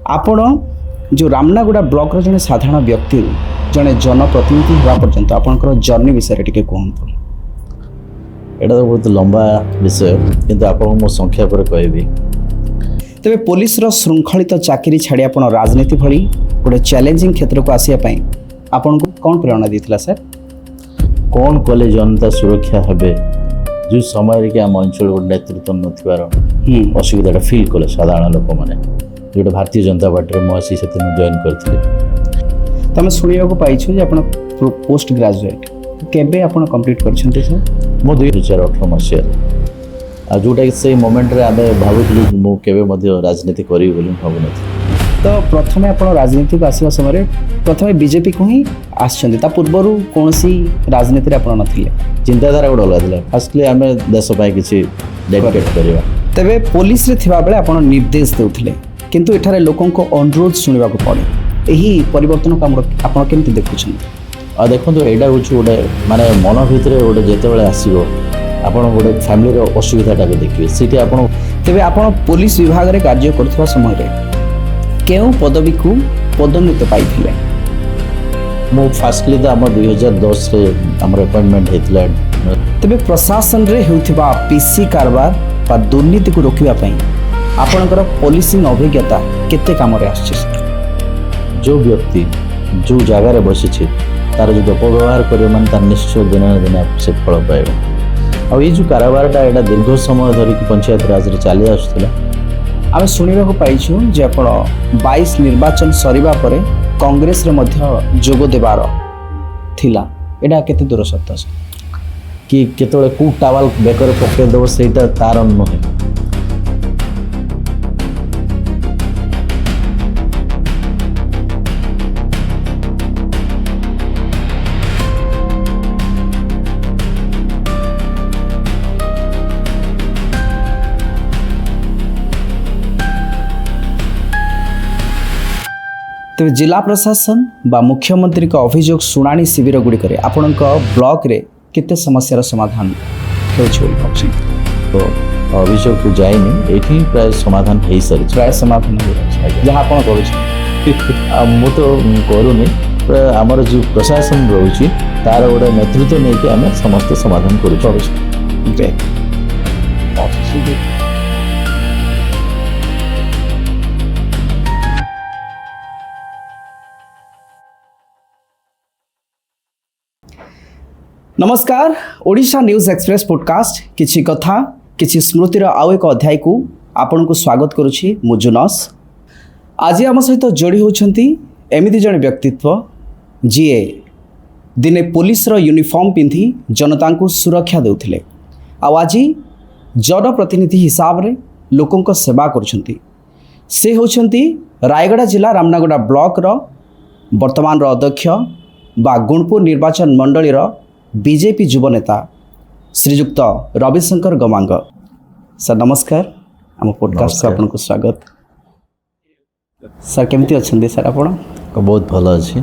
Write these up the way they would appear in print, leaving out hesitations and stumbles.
ଆପଣ जो रामनागुड़ा ब्लॉक रो जने साधारण व्यक्ति जने जनप्रतिनिधि होगा पर्यंत आपनकर जर्नी विषय टिके कहतु। এটা তো ବହୁତ ଲମ୍ବା ବିଷୟ କିନ୍ତୁ ଆପଣଙ୍କୁ ମୁଁ ସଂଖ୍ୟା ପରେ କହିବି। तेबे पुलिस रो श्रृंखलित चाकरी छाड़ी आपण राजनीति भली गोटे चैलेंजिंग क्षेत्र को आसिया पई आपनको कौन प्रेरणा देथिला सर? କ'ଣ କଲେ ଜନତା ସୁରକ୍ଷା ହେବେ ଯେଉଁ ସମୟରେ କି ଆମ ଅଞ୍ଚଳ ଗୋଟେ ନେତୃତ୍ୱ ନଥିବାର ଅସୁବିଧାଟା ଫିଲ୍ କଲେ ସାଧାରଣ ଲୋକମାନେ ଯେଉଁଟା ଭାରତୀୟ ଜନତା ପାର୍ଟିରେ ମୁଁ ଆସି ସେଥିରେ ଜଏନ୍ କରିଥିଲି। तमे सुनिବାକୁ पाइछु जे आपण पोस्ट ग्रेजुएट केबे आपण कंप्लीट करछन्ते सर? ମୁଁ 2018 ମସିହାରେ ଆଉ ଯେଉଁଟାକି ସେଇ ମୋମେଣ୍ଟରେ ଆମେ ଭାବୁଥିଲୁ ମୁଁ କେବେ ମଧ୍ୟ ରାଜନୀତି କରିବି ବୋଲି ମୁଁ ଭାବୁନଥିଲି। तो प्रथमे आपण राजनीति को आसीबा समय प्रथमे बीजेपी को ही आछन्ते ता पूर्वरु कोनसी राजनीति रे आपण नथिले ଚିନ୍ତାଧାରା ଗୋଟେ ଅଲଗା ଥିଲା। ଫାଷ୍ଟଲି ଆମେ ଦେଶ ପାଇଁ କିଛି ଡେଡିକେଟ୍ କରିବା। तेबे पुलिस रे थिबा बेले आपण निर्देश देउथिले किंतु एठारे लोकन को अनुरोध सुनिबा को पड़े एही परिवर्तन को आपण केमति देखुछन्ते? ଆଉ ଦେଖନ୍ତୁ ଏଇଟା ହେଉଛି ଗୋଟେ ମାନେ ମନ ଭିତରେ ଗୋଟେ ଯେତେବେଳେ ଆସିବ ଆପଣ ଗୋଟେ ଫ୍ୟାମିଲିର ଅସୁବିଧାଟାକୁ ଦେଖିବେ ସେଇଠି ଆପଣ। तेबे आपण पुलिस विभाग रे कार्य करथवा समय रे केउ पदवी को पदोन्नति पाइथिले? ମୁଁ ଫାଷ୍ଟଲି ତ ଆମ 2010ରେ ଆମର ଆପଏଣ୍ଟମେଣ୍ଟ ହେଇଥିଲା। तेबे प्रशासन रे हेउथिबा पीसी कारबार बा दुर्नीति को रोकिबा पई आपणकर पुलिसिंग अभिज्ञता केते काम रे आछी? ଯେଉଁ ବ୍ୟକ୍ତି ଯେଉଁ ଜାଗାରେ ବସିଛି ତାର ଯଦି ଅପବ୍ୟବହାର କରିବ ମାନେ ତାର ନିଶ୍ଚୟ ଦିନେ ନା ଦିନେ ସେ ଫଳ ପାଇବ। ଆଉ ଏଇ ଯେଉଁ କାରବାରଟା ଏଇଟା ଦୀର୍ଘ ସମୟ ଧରିକି ପଞ୍ଚାୟତ ରାଜରେ ଚାଲି ଆସୁଥିଲା। आम शुणा पाइछु जे आपण 22 निर्वाचन सरीबा परे कांग्रेस रे मध्य जोग देबार थिला एडा केते दूर सत्य छै कि केतବେଳେ କୋଉ ଟାୱାଲ ବେକରେ ପକେଇଦେବ ସେଇଟା ତାର ନୁହେଁ। तेज जिला प्रशासन बा मुख्यमंत्री का अभियोग शुणाणी शिविर गुड़िक आपण ब्लॉक रे केते समस्यार समाधान होछि? तो अभियोग को जाइनी एठी प्राय समाधान हो सारी प्राय समाधान जहाँ आप मु तो करूनी आमर जो प्रशासन रोची तार गोटे नेतृत्व नहीं कि आम समस्त समाधान करूँ। नमस्कार ओडिशा न्यूज एक्सप्रेस पॉडकास्ट किछि कथा किछि स्मृतिर आउ एक अध्याय को आपण को स्वागत करुछि मुजुनस। आज आम सहित जोड़ी होछंती एमिति जने व्यक्तित्व जीए दिने पुलिस रो यूनिफॉर्म पिंधि जनता को सुरक्षा देउथिले आ आज जनप्रतिनिधि हिसाब रे लोकों को सेवा करुछंती। से होछंती रायगड़ा जिला रामनागुड़ा ब्लॉक रो वर्तमान रो अध्यक्ष बा गुणपुर निर्वाचन मंडली रो बीजेपी युव नेता श्रीजुक्त रविशंकर गमांग। सर नमस्कार आम पॉडकास्ट को आपको स्वागत। सर केमती अच्छे सर? आपण बहुत भल अच्छी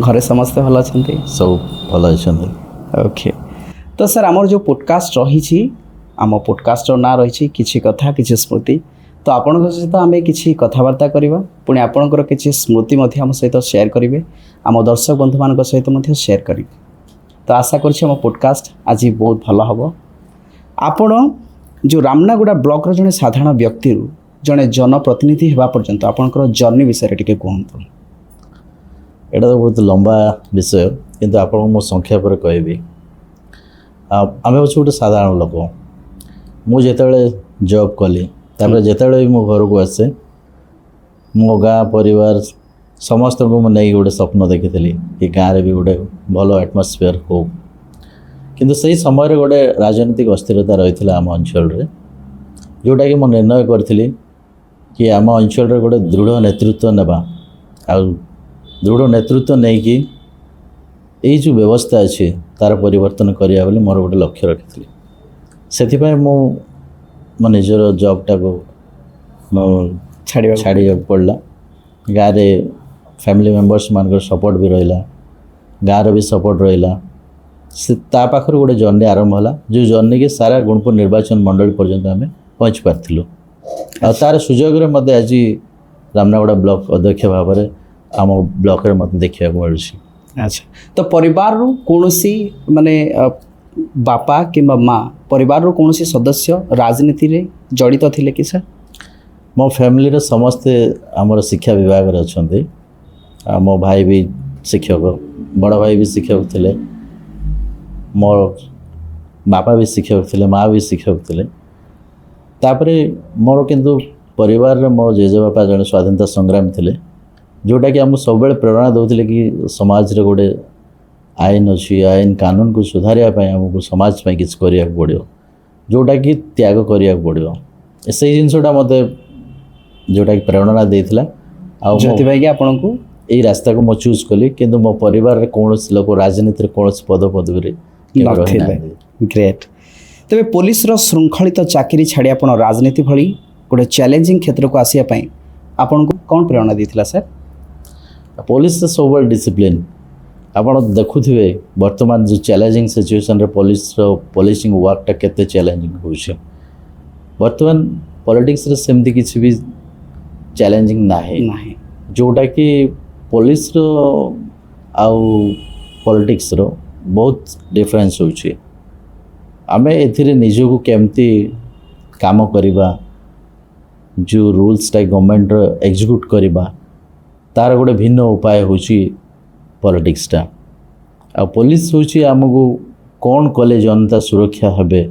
घरे समस्ते भल अच्छे? सब भल अच्छे। ओके तो सर आमर जो पॉडकास्ट रही आम पॉडकास्ट ना रही किसी कथा किसी स्मृति तो आपण सहित आम कि कथबार्ता करवा पुणी आपणकर किसी स्मृति आम सहित शेयर करेंगे आम दर्शक बंधु मान सहित शेयर करेंगे। तो आशा करें पॉडकास्ट आज बहुत भल हम। आपण जो रामनागुड़ा ब्लॉक रो जने साधारण व्यक्ति जने जनप्रतिनिधि होगा पर्यंत आपणकर जर्नी विषय टिके कहतु। एटा तो बहुत लंबा विषय किंतु आपको मो संख्या पर कहबी। आम हूँ गोटे साधारण लोक मुझे जॉब कली तापर जिते मो घर को आसे मो गाँ परिवार समस्त को नहीं गोटे स्वप्न देखी कि गाँव में भी गोटे भल एटमोस्फियर हो किंतु सही समय गोटे राजनीतिक अस्थिरता रही आम अंचल जोटा कि मुझे निर्णय करी कि आम अंचल गोटे दृढ़ नेतृत्व नेबा आ दृढ़ नेतृत्व नहीं कि यही जो व्यवस्था अच्छी तार परिवर्तन करिया बोली मोर गोटे लक्ष्य रखी से मो निजर जॉबटा को छाड़ा पड़ा। गाँव में फैमिली मेंबर्स मान सपोर्ट भी रहा गाँव भी सपोर्ट रहा से पाखर गोटे जर्नी आरंभ होला जो जर्नी के सारा गुणपुर निर्वाचन मंडल पर्यंत आम पहुँच पार्थिलु आ तार सुजोग आज रामनागड़ा ब्लॉक अध्यक्ष भाव में आम ब्लॉक रे मत देखा मिलूँ। अच्छा तो परिवार रू कौनसी माने बापा किंबा माँ परिवार रू कौनसी सदस्य राजनीति रे जड़ित थिले कि सर? मो फैमिली रे समस्ते आमर शिक्षा विभाग रे अछंती। मो भाई भी शिक्षक, बड़ भाई भी शिक्षक थिले, मोर बापा भी शिक्षक थिले, माँ भी शिक्षक थिले। तापरे मोर किंतु परिवार रे मो जेजे बापा जने स्वाधीनता संग्राम थिले, जोटा कि आमको सब प्रेरणा दौले कि समाज रे गोटे आईन अच्छी, आईन कानून को सुधारिया आमको समाज किसी करिया पड़ो, जोटा कि त्याग करिया पड़ो। से जिनसटा मत जोटा कि प्रेरणा देता कि आपन को यही रास्ता को मुझे चूज कली। किंतु मो परिवार रे कौन लोक राजनीति कौन पद पदवी ग्रेट। तेरे पुलिस रो श्रृंखलित चाकरी छाड़ी आप राजनीति भली गोटे चैलेंजिंग क्षेत्र को आसिया आपन को कौन प्रेरणा देता सर? पुलिस से सब डिसिप्लिन आप देखुए वर्तमान जो चैलेंजिंग सिचुएशन रे पुलिस रो पुलिसिंग वर्कटा केते चैलेंजिंग होउछे। वर्तमान पॉलिटिक्स रे सेमती किसी भी चैलेंजिंग नाही, जोटा कि पुलिस रो आउ पॉलिटिक्स रो बहुत डिफरेंस होउछे। आमे एथिरे निजको केमती काम करिबा, जो रूल्स टा गवर्नमेंट रो एग्जीक्यूट करिबा, तार गोटे भिन्न उपाय होची पॉलिटिक्सटा। आ पुलिस होची आमको कौन कले जनता सुरक्षा हेबे,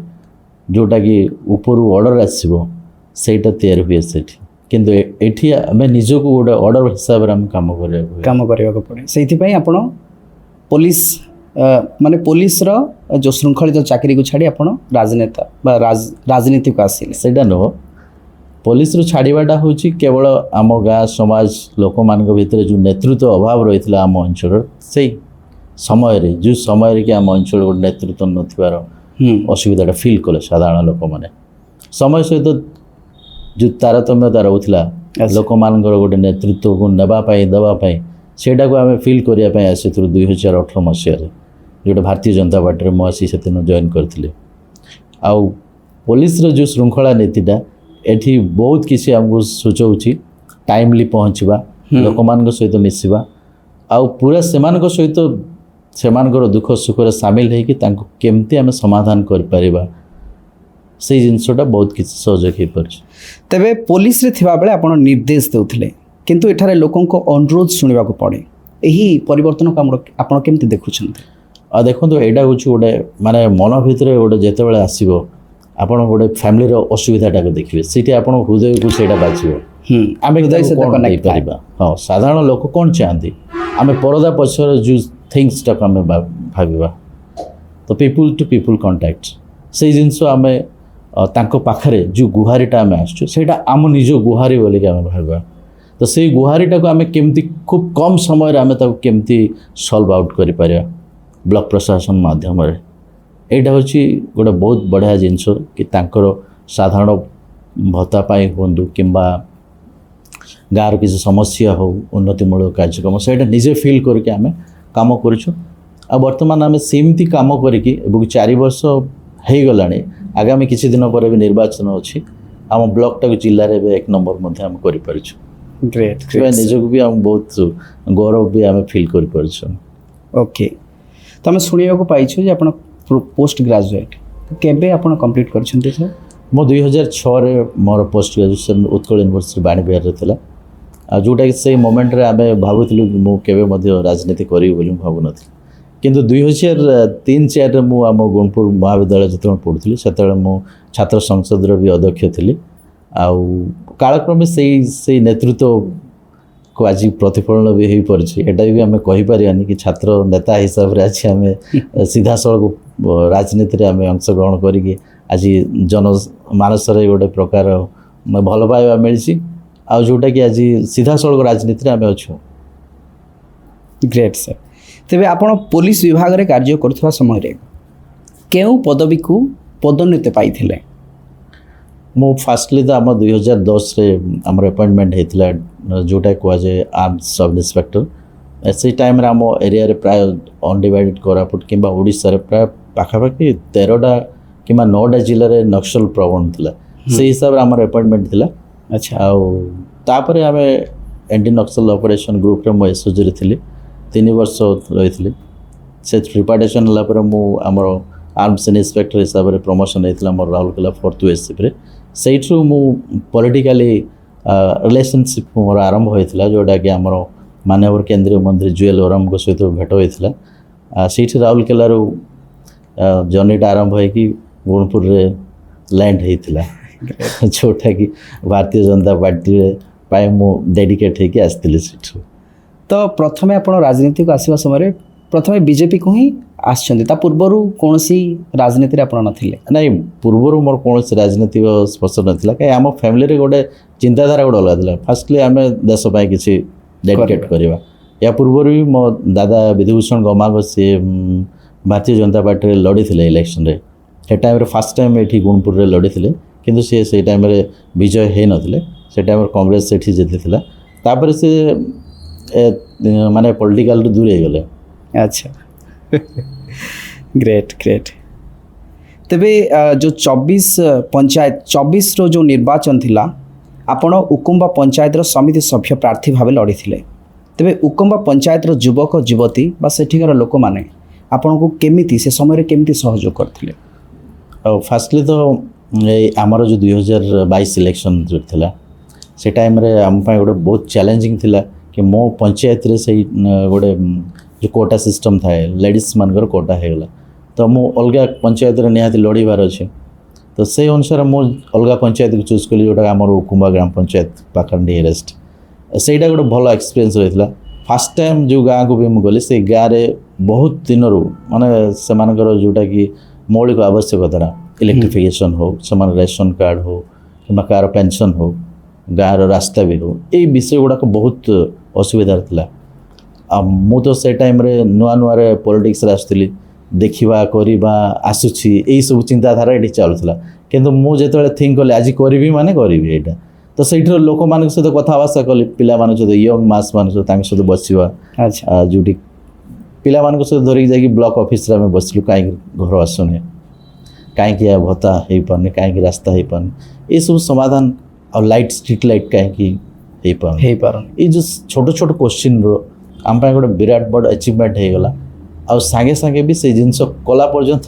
जोटा कि ऊपर ऑर्डर आसीबो सेटा तैयार हुए सेठी। किंतु एठी आमे निजको गोटे ऑर्डर हिसाब रे हम काम करिया पड़े। सेथि पई आपण पुलिस माने पुलिस रो जो श्रृंखलित चाकरी को छाड़ी आपण राजनेता बा राजनीति को आसिले सेटा नो। पुलिस रो छाड़ीबाटा होची केवल आम गाँ समाज लोक मान भितर जो नेतृत्व अभाव रही आम अंचल से समय रे, जो समय रे कि आम अंचल गोटे नेतृत्व नथिबार असुविधा फिल कले साधारण लोक मैंने समय सहित जो तारतम्यता रोला लोक मान गोटे नेतृत्व को नापी देवाई सेटा को आम फिल करने आसी 2018 मसीह जो भारतीय जनता पार्टी में आसी से जॉइन करी। आउ पुलिस जो श्रृंखला नीतिटा एठी बहुत किसी आमको सूचाऊँच टाइमली पहुँचवा, लोक मान सहित मिसवा, आउ पूरा सेमान सहित सेमानकर दुख सुख सामिल होकि केमती आम समाधान करिपरिबा से जिनसटा बहुत किसी सहयोग हो पार। तेबे पुलिस रे थिबा बेले आपण निर्देश देउथिले, किंतु एठारे लोकन को अनुरोध सुनिबा को पड़े। एही परिवर्तन को आपण केमती देखुछन? देखो एटा हूँ गोटे माने मन भितर गोटे जितेबाला आसो आपण गोटे फैमिली असुविधाटा को देखिए, सीटी आप हृदय को सेटा बाजिबो। आम हृदय से हाँ साधारण लोक कौन चाहती आम परदा पछर जो थिंग्स टाक आम भाविबा तो पीपुल टू पीपुल कॉन्टैक्ट से जिनस आम पाखरे जो गुहारीटा आम आसटा आम निज गुहारी बोलिक आम भाविबा। तो से गुहारीटा को आम केमती खूब कम समय आम केमती सॉल्व आउट कर ब्लॉक प्रशासन माध्यम एटा हूँ गोटे बहुत बढ़िया जिनस कि तांकर साधारण भत्ता पाई हूँ कि गाँव किसी समस्या हो उन्नतिमूलक कार्यक्रम से निजे फिल करके आम काम करूँ। बर्तमान आम सेमती काम करके 4 वर्ष हो गला आगामी किसी दिन पर भी निर्वाचन अच्छी आम ब्लॉकटा को जिले में 1 नंबर आम कर ग्रेट निजक भी आम बहुत गौरव भी आम फिल कर। ओके तो आम शुणा पाइछु जे आपण पोस्ट ग्रेजुएट केबे आपण कंप्लीट करछन्ते सर? मो 2006 रे मोर पोस्ट ग्रेजुएशन उत्कल यूनिवर्सिटी बाणीबिहार थिला, जोटा कि से मोमेंट रे आमे भाबुथिलु मो केबे मध्य राजनीति करी बोली भाबु नथि। किंतु 2003-04 रे मो आम गुणपुर महाविद्यालय जत पढ़ुଥିଲି सेतले मो छात्र संसद रे भी अध्यक्ष थिली। आउ कालक्रमे से नेतृत्व को आज प्रतिफलन भी हो पार्टी एटा भी आम कहीपरानी कि छात्र नेता हिसाब से आज आम सीधा सड़क राजनीति आम अंशग्रहण करी आज जनमानस गोटे प्रकार भल पाइबा मिली आ जोटा कि आज सीधा सड़क राजनीति आम अच्छु। Great sir. तेबे आपण पुलिस विभाग रे कार्य करथवा समय रे केउ पदवी को पदोन्नति पाइथिले? मो फास्टली तो आम 2010 रे आमर अपॉइंटमेंट होता जोटा कहुए आर्म्स सब इन्स्पेक्टर। से टाइम आम एरिया रे प्राय अनडिवाइडेड कोरापुट कि ओडिशा रे प्राय पाखापाखि 13टा कि 9टा जिले में नक्सल प्रवण था से हिसाब से आमर अपॉइंटमेंट थिला। अच्छा तापर आम एंटी नक्सल ऑपरेशन ग्रुप रे मु एसओजी थी 3 वर्ष रही से रिपार्टेशन है मुझे आर्म्स इन्स्पेक्टर हिसाब से प्रमोशन होता मोर राउरकेला 4th एससीप से मु पॉलिटिकली रिलेशनशिप मोर आरंभ होता जोटा कि आमर माननीय केंद्रीय मंत्री जुएल ओराम सहित भेट होता से राउरकेला जर्नीटा आरंभ हो गुणपुर लैंड होता जोटा कि भारतीय जनता पार्टी मु डेडिकेट होकर आसती से। तो प्रथम आप राजनीति को आसवा समय प्रथम बीजेपी को ही आसता पूर्वर कौन राजनीति आप नथिले? नहीं पूर्वर मोर कौन राजनीतिक स्पर्श नाला कहीं आम फैमिली गोटे चिंताधारा गोटे अलग था फास्टली आम देशपाई किसी डेडिकेट करवा या पूर्वर भी मो दादा विधुभूषण गमाग सी भारतीय जनता पार्टी लड़ी थे इलेक्शन रे से टाइम फास्ट टाइम ये गुणपुर रे लड़ी थे किंतु सी से टाइम विजय हो नथिले से टाइम कांग्रेस से जीति तापर से माने पॉलिटिकल दूर हो गले। अच्छा ग्रेट ग्रेट। तेबे जो 24 पंचायत 24 रो जो निर्वाचन थिला आपण उकुम्बा पंचायत रो समिति सभ्य प्रार्थी भाव लड़ी थिले तेबे उकुम्बा पंचायत रो युवक युवती बा सेठिकार लोक माने आपण को केमिति से समय रे केमिति सहयोग करथिले? फास्टली तो आमर जो 2022 इलेक्शन जो थिला से टाइम रे आम पाई गोटे बहुत चैलेंजिंग थिला कि मो पंचायत रे से गोटे जो कोटा सिस्टम थाए लेडीज मानकर कोटा होगला तो मु अलग पंचायत रे निहाती लड़ीबार अच्छे तो से अनुसार मु अलग पंचायत को चूज कली जोटा आमर उकुम्बा ग्राम पंचायत पाखर नियरेस्ट सेटा गोटे भल एक्सपीरियंस रही फास्ट टाइम जो गाँव को भी मुझे गली से गाँव में बहुत दिन माने से जोटा कि मौलिक आवश्यकता इलेक्ट्रिफिकेशन हो से रेशन कार्ड हो कि कार पेंशन हो गाँव रास्ता भी हो ये विषय गुड़ाक बहुत असुविधा था मु तो से टाइम रे नुआ नुआ पॉलिटिक्स आसुली देखा करवा आसूची यही सब चिंताधारा ये चलूला किंतु मुझे थिंक कली आज करी माने करी यहाँ तो से लोक मान सहित कथबार्ता कली पिला सहित यंग मास मान सहित बसवा अच्छा जो पिला सहित धरिक जाकि ब्लॉक ऑफिस रे बसलु कहीं घर आसुनी कहीं भत्ता हो पाने कहीं रास्ता हो पाने ये सब समाधान और लाइट स्ट्रीट लाइट कहीं पार ये जो छोट छोट क्वेश्चन आम गोटे विराट बड़ अचिवमेंट हो गला आ सागे सागे भी से जिनस कला पर्यंत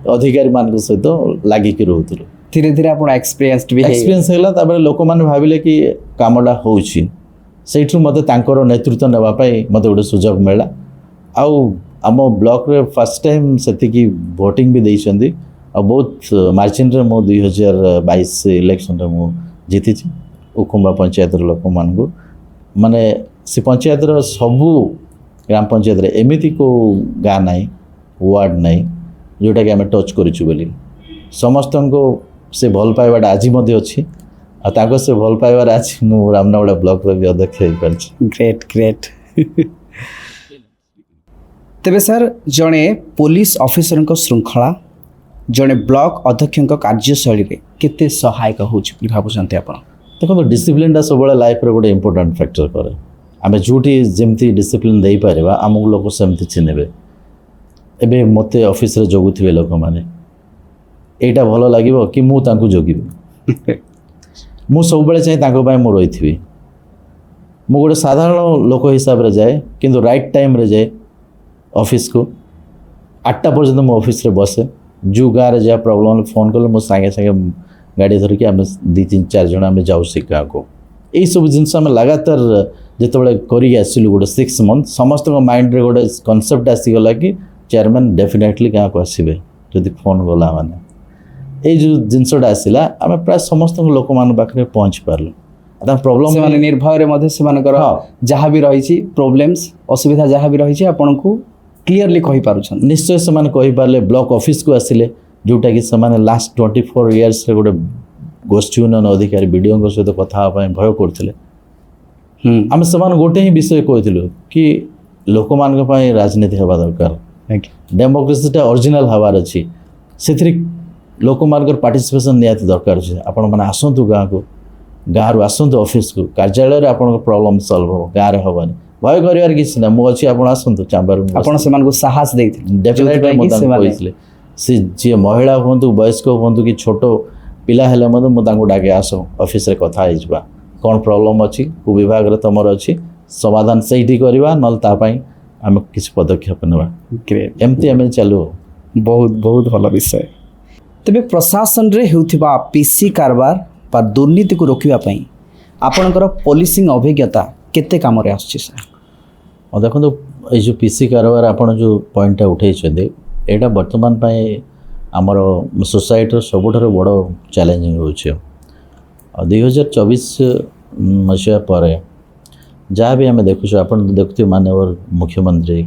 अधिकारी मान सहित लागिक रोलु धीरे धीरे आप एक्सपीरियंस है लोक मैंने भाविले कि कामटा हो मत नेतृत्व नापी मत गोटे सुजोग मिला आम ब्लॉक रे फर्स्ट टाइम से भोटिंग भी देइछंदी आ बहुत मार्जिन रे मो 2022 इलेक्शन रे मो जीति उकुम्बा पंचायत लोक मान माने से पंचायत सबू ग्राम पंचायत रे एमिति को गाँ नाई वार्ड नाई जोटा कि आम टच करूँ बोली समस्त को से भल पाइबाटा आज अच्छी आ से भल पाइबार आज मु रामनगड़ा ब्लॉक रो भी अध्यक्ष हो पारछि। Great great. तेबे सर जड़े पुलिस ऑफिसर को श्रृंखला जड़े ब्लॉक अध्यक्ष कार्यशैली केते सहायक हो भावुंट आप? देखो डिसिप्लिनटा सब लाइफ रे गोटे इंपोर्टेंट फैक्टर करे आम जोटी जमती डिसिप्लिन दे पारिबा आमको लोक सेमती चिन्हबे एबे मते ऑफिस रे जगुथिबे लोक माने एटा भल लागिबो कि मु तांकु जगिबि मु सब बेले चाहे तांको पाए मु रहिथिबि मु गोटे साधारण लोक हिसाब रे जाए किंतु राइट टाइम रे जाए ऑफिस को 8टा पर्यंत मु ऑफिस रे बसे जो गाँव रे जहाँ प्रॉब्लम फोन कले मु सागे सागे गाड़ी धरिकी आम 2-3-4 जन आम जाऊ से गाँव को यही सब जिनस आम लगातार जिते करी आसलु गोटे 6 मंथ समस्त माइंड रे गोटे कनसेप्ट आसीगला कि चेयरमैन डेफिनेटली गाँव को आसबे जदि फोन गला माने ये जो जिनसटा आसला आम प्राय समस्त लोक मान पाखे पहुँच पार्लु प्रॉब्लम निर्भय से जहाँ भी रही प्रोब्लेम्स असुविधा जहाँ भी रही आपन को क्लीयरली कहि पारुछन निश्चय से माने कहि पारले ब्लॉक ऑफिस को आसिले जोटा कि से माने लास्ट 24 इयर्स रे गोटे गोष्ठी उन्नयन अधिकारी वीडियो सहित कथा भय करथिले आम से गोटे ही विषय कहथिलु कि लोक मान राजनीति हवा दरकार डेमोक्रेसीटा ओरिजिनल हवार अच्छी से लोक मान पार्टिसिपेशन निहाती दरकार अच्छे आपण मैंने आसतु गाँव को गाँव रू आसतु ऑफिस को कार्यालय रे आपण प्रॉब्लम सॉल्व हो गाँव रे हवानी भय कर किसी ना मुझे आप आसतु चैम्बर में साहस डेफिनेटली सी जी महिला हूँ वयस्क हूँ कि छोट पिला हेले मुझे डाके आस ऑफिस रे कथा କ'ଣ ପ୍ରୋବ୍ଲେମ୍ ଅଛି କେଉଁ ବିଭାଗରେ ତୁମର ଅଛି ସମାଧାନ ସେଇଠି କରିବା ନହେଲେ ତା ପାଇଁ ଆମେ କିଛି ପଦକ୍ଷେପ ନେବା ଗ୍ରେଟ୍, ଏମିତି ଆମେ ଚାଲୁ। ବହୁତ ବହୁତ ଭଲ ବିଷୟ। ତେବେ ପ୍ରଶାସନରେ ହେଉଥିବା ପିସି କାରବାର ବା ଦୁର୍ନୀତିକୁ ରୋକିବା ପାଇଁ ଆପଣଙ୍କର ପୋଲିସିଂ ଅଭିଜ୍ଞତା କେତେ କାମରେ ଆସୁଛି ସାର୍? ଦେଖନ୍ତୁ ଏଇ ଯେଉଁ ପିସି କାରବାର ଆପଣ ଯେଉଁ ପଏଣ୍ଟଟା ଉଠେଇଛନ୍ତି ଏଇଟା ବର୍ତ୍ତମାନ ପାଇଁ ଆମର ସୋସାଇଟିର ସବୁଠାରୁ ବଡ଼ ଚ୍ୟାଲେଞ୍ଜିଂ ହେଉଛି। 2024 ମସିହା ପରେ ଯାହା ବି ଆମେ ଦେଖୁଛୁ ଆପଣ ଦେଖୁଥିବେ ମାନ୍ୟବର ମୁଖ୍ୟମନ୍ତ୍ରୀ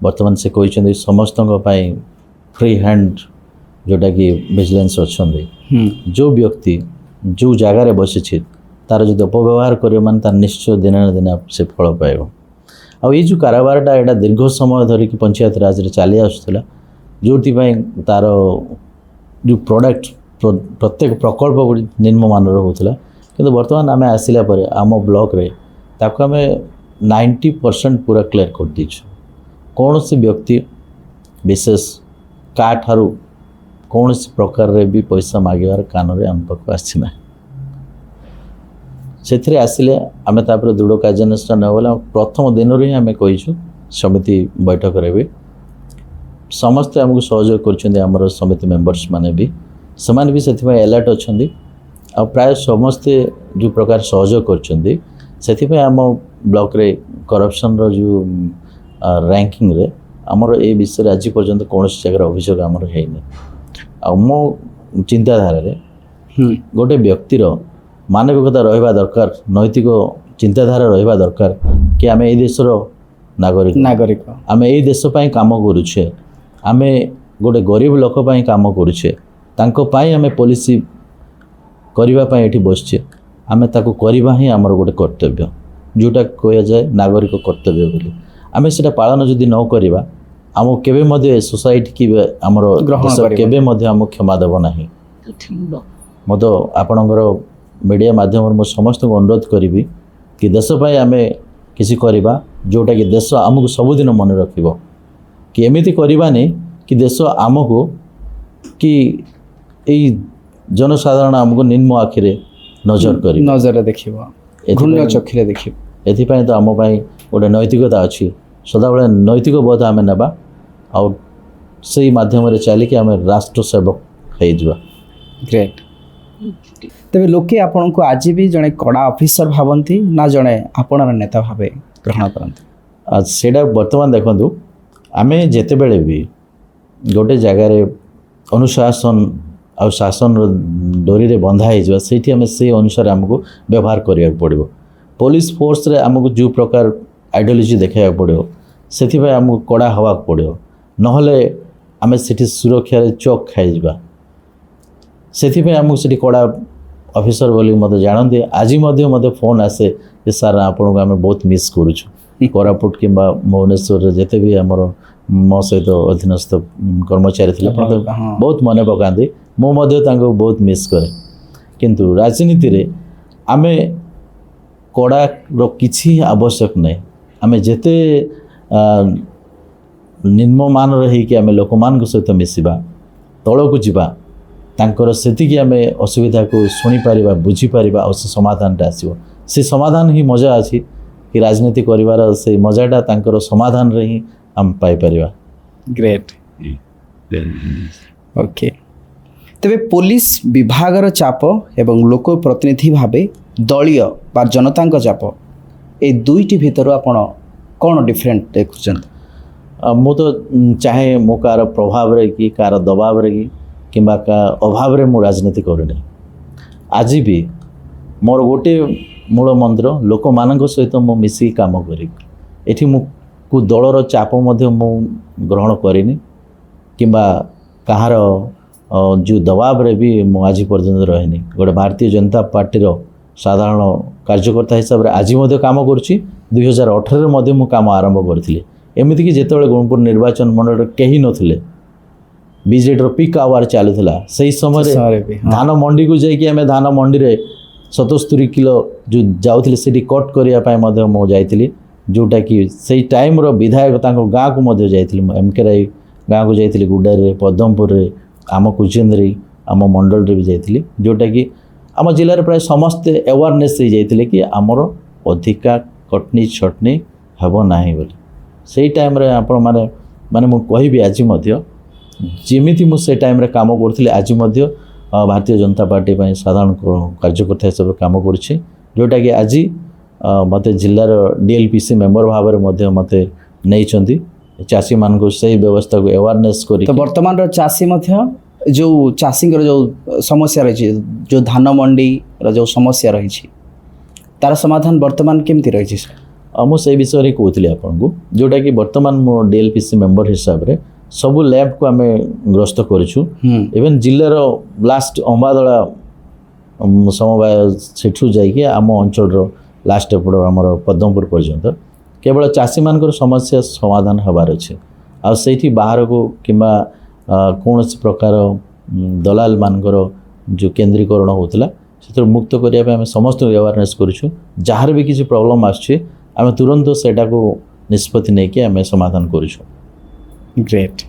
ବର୍ତ୍ତମାନ ସେ କହିଛନ୍ତି ସମସ୍ତଙ୍କ ପାଇଁ ଫ୍ରି ହ୍ୟାଣ୍ଡ ଯେଉଁଟାକି ଭିଜିଲାନ୍ସ ଅଛନ୍ତି। ଯେଉଁ ବ୍ୟକ୍ତି ଯେଉଁ ଜାଗାରେ ବସିଛି ତାର ଯଦି ଅପବ୍ୟବହାର କରିବ ମାନେ ତାର ନିଶ୍ଚୟ ଦିନେ ନା ଦିନେ ସେ ଫଳ ପାଇବ। ଆଉ ଏଇ ଯେଉଁ କାରବାରଟା ଏଇଟା ଦୀର୍ଘ ସମୟ ଧରିକି ପଞ୍ଚାୟତ ରାଜରେ ଚାଲି ଆସୁଥିଲା ଯେଉଁଥିପାଇଁ ତାର ଯେଉଁ ପ୍ରଡ଼କ୍ଟ ପ୍ରତ୍ୟେକ ପ୍ରକଳ୍ପ ନିମ୍ନମାନର ହେଉଥିଲା କିନ୍ତୁ ବର୍ତ୍ତମାନ ଆମେ ଆସିଲା ପରେ ଆମ ବ୍ଲକରେ ତାକୁ ଆମେ 90% ପୁରା କ୍ଲିୟର କରିଦେଇଛୁ। କୌଣସି ବ୍ୟକ୍ତି ବିଶେଷ କାଠାରୁ କୌଣସି ପ୍ରକାରରେ ବି ପଇସା ମାଗିବାର କାନରେ ଆମ ପାଖକୁ ଆସିନାହିଁ। ସେଥିରେ ଆସିଲେ ଆମେ ତାପରେ ଦୃଢ଼ କାର୍ଯ୍ୟାନୁଷ୍ଠାନ ନେବା ବୋଲେ ପ୍ରଥମ ଦିନରୁ ହିଁ ଆମେ କହିଛୁ ସମିତି ବୈଠକରେ ବି ସମସ୍ତେ ଆମକୁ ସହଯୋଗ କରୁଛନ୍ତି। ଆମର ସମିତି ମେମ୍ବର୍ସ ମାନେ ବି ସେମାନେ ବି ସେଥିପାଇଁ ଆଲର୍ଟ ଅଛନ୍ତି। ଆଉ ପ୍ରାୟ ସମସ୍ତେ ଯେଉଁ ପ୍ରକାର ସହଯୋଗ କରୁଛନ୍ତି ସେଥିପାଇଁ ଆମ ବ୍ଲକରେ କରପ୍ସନର ଯେଉଁ ର୍ୟାଙ୍କିଙ୍ଗରେ ଆମର ଏ ବିଷୟରେ ଆଜି ପର୍ଯ୍ୟନ୍ତ କୌଣସି ଜାଗାରେ ଅଭିଯୋଗ ଆମର ହେଇନି। ଆଉ ମୋ ଚିନ୍ତାଧାରାରେ ଗୋଟେ ବ୍ୟକ୍ତିର ମାନବିକତା ରହିବା ଦରକାର, ନୈତିକ ଚିନ୍ତାଧାରା ରହିବା ଦରକାର କି ଆମେ ଏଇ ଦେଶର ନାଗରିକ, ଆମେ ଏଇ ଦେଶ ପାଇଁ କାମ କରୁଛେ, ଆମେ ଗୋଟେ ଗରିବ ଲୋକ ପାଇଁ କାମ କରୁଛେ, ତାଙ୍କ ପାଇଁ ଆମେ ପଲିସି କରିବା ପାଇଁ ଏଠି ବସିଛେ, ଆମେ ତାକୁ କରିବା ହିଁ ଆମର ଗୋଟେ କର୍ତ୍ତବ୍ୟ ଯେଉଁଟା କୁହାଯାଏ ନାଗରିକ କର୍ତ୍ତବ୍ୟ ବୋଲି। ଆମେ ସେଇଟା ପାଳନ ଯଦି ନ କରିବା ଆମକୁ କେବେ ମଧ୍ୟ ଏ ସୋସାଇଟି କି ଆମର ଦେଶ କେବେ ମଧ୍ୟ ଆମକୁ କ୍ଷମା ଦେବ ନାହିଁ। ମୁଁ ତ ଆପଣଙ୍କର ମିଡ଼ିଆ ମାଧ୍ୟମରେ ମୁଁ ସମସ୍ତଙ୍କୁ ଅନୁରୋଧ କରିବି କି ଦେଶ ପାଇଁ ଆମେ କିଛି କରିବା ଯେଉଁଟାକି ଦେଶ ଆମକୁ ସବୁଦିନ ମନେ ରଖିବ, କି ଏମିତି କରିବାନି କି ଦେଶ ଆମକୁ କି ଏଇ ଜନସାଧାରଣ ଆମକୁ ନିମ୍ନ ଆଖିରେ ନଜରରେ ଦେଖିବ, ଘୃଣ୍ୟ ଚକ୍ଷୁରେ ଦେଖିବ। ଏଥିପାଇଁ ତ ଆମ ପାଇଁ ଗୋଟେ ନୈତିକତା ଅଛି, ସଦାବେଳେ ନୈତିକ ବୋଧ ଆମେ ନେବା ଆଉ ସେଇ ମାଧ୍ୟମରେ ଚାଲିକି ଆମେ ରାଷ୍ଟ୍ର ସେବକ ହେଇଯିବା। ଗ୍ରେଟ୍। ତେବେ ଲୋକେ ଆପଣଙ୍କୁ ଆଜି ବି ଜଣେ କଡ଼ା ଅଫିସର ଭାବନ୍ତି ନା ଜଣେ ଆପଣର ନେତା ଭାବେ ଗ୍ରହଣ କରନ୍ତି? ସେଇଟା ବର୍ତ୍ତମାନ ଦେଖନ୍ତୁ ଆମେ ଯେତେବେଳେ ବି ଗୋଟେ ଜାଗାରେ ଅନୁଶାସନ ଆଉ ଶାସନର ଡୋରିରେ ବନ୍ଧା ହେଇଯିବା ସେଇଠି ଆମେ ସେଇ ଅନୁସାରେ ଆମକୁ ବ୍ୟବହାର କରିବାକୁ ପଡ଼ିବ। ପୋଲିସ ଫୋର୍ସରେ ଆମକୁ ଯେଉଁ ପ୍ରକାର ଆଇଡ଼ିଓଲୋଜି ଦେଖାଇବାକୁ ପଡ଼ିବ ସେଥିପାଇଁ ଆମକୁ କଡ଼ା ହେବାକୁ ପଡ଼ିବ, ନହେଲେ ଆମେ ସେଠି ସୁରକ୍ଷାରେ ଚକ୍ ଖାଇଯିବା। ସେଥିପାଇଁ ଆମକୁ ସେଠି କଡ଼ା ଅଫିସର ବୋଲି ମୋତେ ଜାଣନ୍ତି। ଆଜି ମଧ୍ୟ ମୋତେ ଫୋନ୍ ଆସେ ଯେ ସାର୍ ଆପଣଙ୍କୁ ଆମେ ବହୁତ ମିସ୍ କରୁଛୁ। କୋରାପୁଟ କିମ୍ବା ଭୁବନେଶ୍ୱରରେ ଯେତେ ବି ଆମର ମୋ ସହିତ ଅଧୀନସ୍ଥ କର୍ମଚାରୀ ଥିଲେ ମୋତେ ବହୁତ ମନେ ପକାନ୍ତି, ମୁଁ ମଧ୍ୟ ତାଙ୍କୁ ବହୁତ ମିସ୍ କରେ। କିନ୍ତୁ ରାଜନୀତିରେ ଆମେ କଡ଼ାର କିଛି ଆବଶ୍ୟକ ନାହିଁ। ଆମେ ଯେତେ ନିମ୍ନମାନର ହେଇକି ଆମେ ଲୋକମାନଙ୍କ ସହିତ ମିଶିବା, ତଳକୁ ଯିବା, ତାଙ୍କର ସେତିକି ଆମେ ଅସୁବିଧାକୁ ଶୁଣିପାରିବା, ବୁଝିପାରିବା ଆଉ ସେ ସମାଧାନଟା ଆସିବ। ସେ ସମାଧାନ ହିଁ ମଜା ଅଛି କି ରାଜନୀତି କରିବାର ସେଇ ମଜାଟା ତାଙ୍କର ସମାଧାନରେ ହିଁ ଆମେ ପାଇପାରିବା। ଗ୍ରେଟ୍। ଓକେ। ତେବେ ପୋଲିସ ବିଭାଗର ଚାପ ଏବଂ ଲୋକ ପ୍ରତିନିଧି ଭାବେ ଦଳୀୟ ବା ଜନତାଙ୍କ ଚାପ ଏ ଦୁଇଟି ଭିତରୁ ଆପଣ କ'ଣ ଡିଫରେଣ୍ଟ ଦେଖୁଛନ୍ତି? ମୁଁ ତ ଚାହେଁ ମୁଁ କାହାର ପ୍ରଭାବରେ କି କାହାର ଦବାବରେ କିମ୍ବା ଅଭାବରେ ମୁଁ ରାଜନୀତି କରୁନି। ଆଜି ବି ମୋର ଗୋଟେ ମୂଳ ମନ୍ତ୍ର ଲୋକମାନଙ୍କ ସହିତ ମୁଁ ମିଶିକି କାମ କରିବି। ଏଠି ମୁଁ କେଉଁ ଦଳର ଚାପ ମଧ୍ୟ ମୁଁ ଗ୍ରହଣ କରିନି କିମ୍ବା କାହାର ଯେଉଁ ଦବାବରେ ବି ମୁଁ ଆଜି ପର୍ଯ୍ୟନ୍ତ ରହିନି। ଗୋଟେ ଭାରତୀୟ ଜନତା ପାର୍ଟିର ସାଧାରଣ କାର୍ଯ୍ୟକର୍ତ୍ତା ହିସାବରେ ଆଜି ମଧ୍ୟ କାମ କରୁଛି। 2018ରେ ମଧ୍ୟ ମୁଁ କାମ ଆରମ୍ଭ କରିଥିଲି। ଏମିତିକି ଯେତେବେଳେ ଗୁଣପୁର ନିର୍ବାଚନ ମଣ୍ଡଳୀରେ କେହି ନଥିଲେ, ବିଜେଡ଼ିର ପିକ୍ ଆୱାର ଚାଲୁଥିଲା, ସେହି ସମୟରେ ଧାନ ମଣ୍ଡିକୁ ଯାଇକି ଆମେ ଧାନ ମଣ୍ଡିରେ 77 କିଲୋ ଯେଉଁ ଯାଉଥିଲେ ସେଠି କଟ୍ କରିବା ପାଇଁ ମଧ୍ୟ ମୁଁ ଯାଇଥିଲି, ଯେଉଁଟାକି ସେଇ ଟାଇମ୍ର ବିଧାୟକ ତାଙ୍କ ଗାଁକୁ ମଧ୍ୟ ଯାଇଥିଲି। ମୁଁ ଏମ୍କେରାଇ ଗାଁକୁ ଯାଇଥିଲି, ଗୁଡ଼ାରେ, ପଦ୍ମପୁରରେ, ଆମ କୁଚେନ୍ଦ୍ରୀ, ଆମ ମଣ୍ଡଳରେ ବି ଯାଇଥିଲି, ଯେଉଁଟାକି आम जिले प्राय समस्ते अवेयरनेस हो जाते कि आमर अधिका कटनी छटनी हेब ना बोली से टाइम आपण माने माने मु कहबी आज जमीती मुझे टाइम काम करुँगी आज भारतीय जनता पार्टी साधारण कार्यकर्ता हिसाब से काम करुँची जोटा कि आज मत जिलार डीएलपीसी मेंबर भाव में मत नहीं चाषी मान को सही व्यवस्था को अवेयरनेस कर तो वर्तमान चाषी जो चाषी जो समस्या रही जो धान मंडी जो समस्या रही तार समाधान वर्तमान केमती रही मुझे विषय कहती आपको जोटा कि वर्तमान मो डीएलपीसी मेंबर हिसाब से सबू लैब को आम ग्रस्त करूँ इवेन जिलार लास्ट अंबादला समवाय सेठू जाइए आम अंचल लास्ट एपट आम पद्मपुर पर्यंत केवल चाषी मान समस्या समाधान हबार अच्छे आठी बाहर को कि कौन प्रकार दलाल मानकर जो केन्द्रीकरण होता से मुक्त करने समस्त अवेयरनेस करूँ जार भी किसी प्रॉब्लम आम तुरंत सेटा को निष्पत्ति नहीं कि आम समाधान करूँ। ग्रेट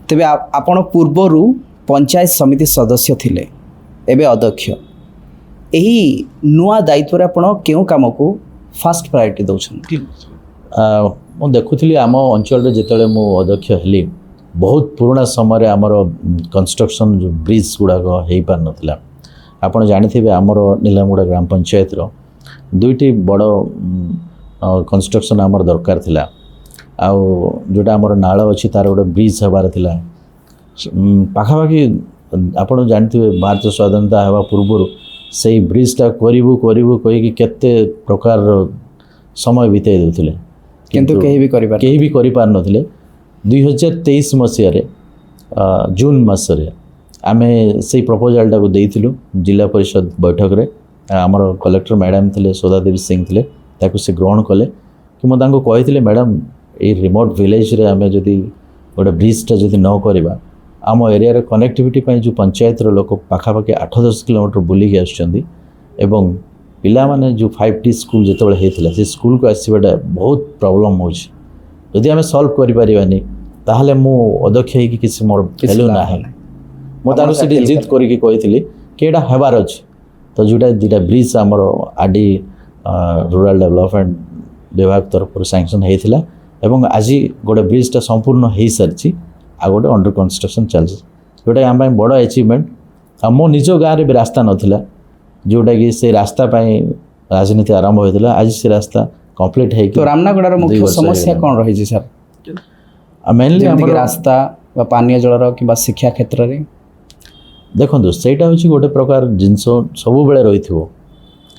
तेबे आपण पूर्वरु पंचायत समिति सदस्य थिले एबे अध्यक्ष एही नुआ दायित्व रे आपण केउ काम को फास्ट प्रायोरिटी दउछन मु देखुली आम अंचल जिते मु अध्यक्ष हेली बहुत पुराना समय आमर कंस्ट्रक्शन जो ब्रिज गुड़ाक हो पार नाला आपड़ जानी आमर नीलामगुड़ा ग्राम पंचायत दुईटी बड़ कंस्ट्रक्शन आमर दरकार थिला आउ जोटा आमर नाल अच्छी तार गोटे ब्रिज हबार थिला पाखापाखि आपड़ जानते भारतीय स्वाधीनता हवा पूर्व से ब्रिजटा करू कहीकि केते प्रकार समय बिताई देउथिले किंतु केही भी करि पार नथिले 2023 मसीह जून मसरे आमे से प्रपोजाल टाको देइथिलु जिला परिषद बैठक रे आमर कलेक्टर मैडम थिले सोदा देवी सिंह थिले ताको से ग्रहण कले कि मो तांको कहिथिले मैडम ये रिमोट विलेज रे आमे जदि गोटे ब्रिजटा जदि न करवा आम एरिया कनेक्टिविटी जो पंचायत लोक पाखापाखि 8-10 किलोमीटर बुलिकी आसुचंदी एवं पिला माने जो 5T स्कूल जितेबाला होता से स्कूल को आसवाटा बहुत प्रॉब्लम हो जदि आम सल्व करें ताहले मु अध्यक्ष हो किसी मोर वैल्यू ना मुझे जिद करके कि एटा हेबार अच्छे तो जोटा दुटा ब्रिज आमर आरडी रूरल डेवलपमेंट विभाग तरफ सैंक्शन होता एवं आज गोटे ब्रिजटा संपूर्ण हो सारी आ गोटे अंडर कंस्ट्रक्शन चलती जोटा आम बड़ अचिवमेंट आ मो निज गाँव में भी रास्ता नाला जोटा कि से रास्ता राजनीति आरंभ होता आज से रास्ता कंप्लीट है तो रामनागुड़ार मुख्य समस्या कौन रही सर मेनली रास्ता पानीय जलर कि शिक्षा क्षेत्र में देखो सेटा हूँ गोटे प्रकार जिनस सब बेले रही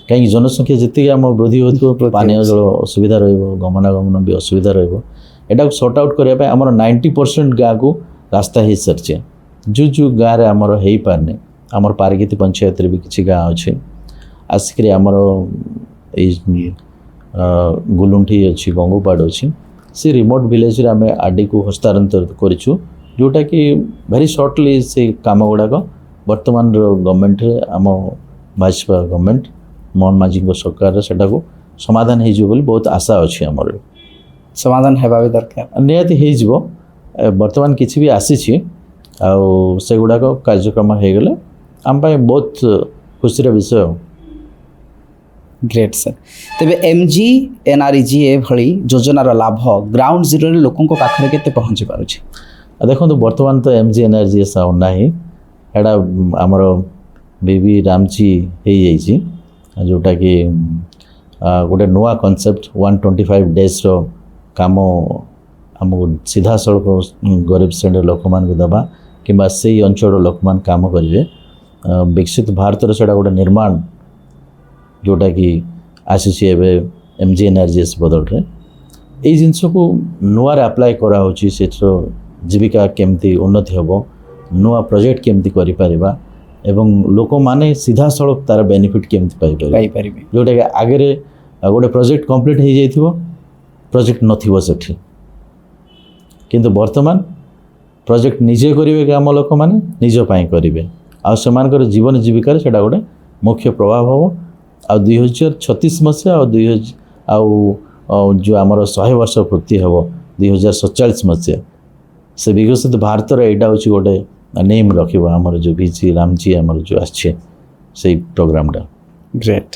कहीं जनसंख्या जी आम वृद्धि हो पानीय जल असुविधा रमनागमन भी असुविधा रहा सर्ट आउट करने आमर 90% गाँव को रास्ता हो सारी जो गाँव में आमर हो पारने आमर पारगीति पंचायत भी किसी गाँव अच्छे आसिक आमर गुलुंठी अच्छी गंगोपाड़ अच्छी से रिमोट विलेज आम आरडी को हस्तांतरित करूँ जोटा कि वेरी सर्टली से काम गुड़ाक वर्तमान गवर्नमेंट आम भाजपा गवर्नमेंट मोहन माझी सरकार से समाधान हो बहुत आशा अच्छी आमर समाधान हेबा भी दरकार निहाती हो बर्तमान किसी भी आसी से गुड़ाक कार्यक्रम हो गले आम बहुत खुशी विषय। ग्रेट सर तेबे MGNREGA भली योजनार लाभ ग्राउंड जीरो रे लोकन को पाखरे केते पहुंची पारुछि देखो बर्तमान तो MGNREGA साउंड नाही एडा आमर बीबी रामजी हो जाइए जोटा कि गोटे नुआ कॉन्सेप्ट 125 डेज रो काम आमको सीधा सड़क गरीब श्रेणी लोक मान देवा कि से अंचल लोक मान काम करेंगे विकसित भारत से गोटे निर्माण जोटा कि आसी MGNREGA बदल रे ये जिनस को नुआर अप्लाई करा से जीविका केमती उन्नति हम नुआ प्रोजेक्ट केमती करिपरिबा एवं लोक माने सीधा सड़क तार बेनिफिट केमती पाई परिबे जोटा कि आगे गोटे प्रोजेक्ट कंप्लीट हो जाइथिबो प्रोजेक्ट नथिबो सेठी किंतु वर्तमान प्रोजेक्ट निजे करेंगे ग्राम लोक मैंने निज करेंगे आर जीवन जीविकार से गोटे मुख्य प्रभाव हम आ 2036 मसीहा जो आमर 100 वर्ष पूर्ति हम 2047 मसीहा से विकसित भारत यहाँ हूँ गोटे नेम रखा आमर जो वीजी रामजी आमर जो आछे ସେଇ ପ୍ରୋଗ୍ରାମଟା। ଗ୍ରେଟ୍।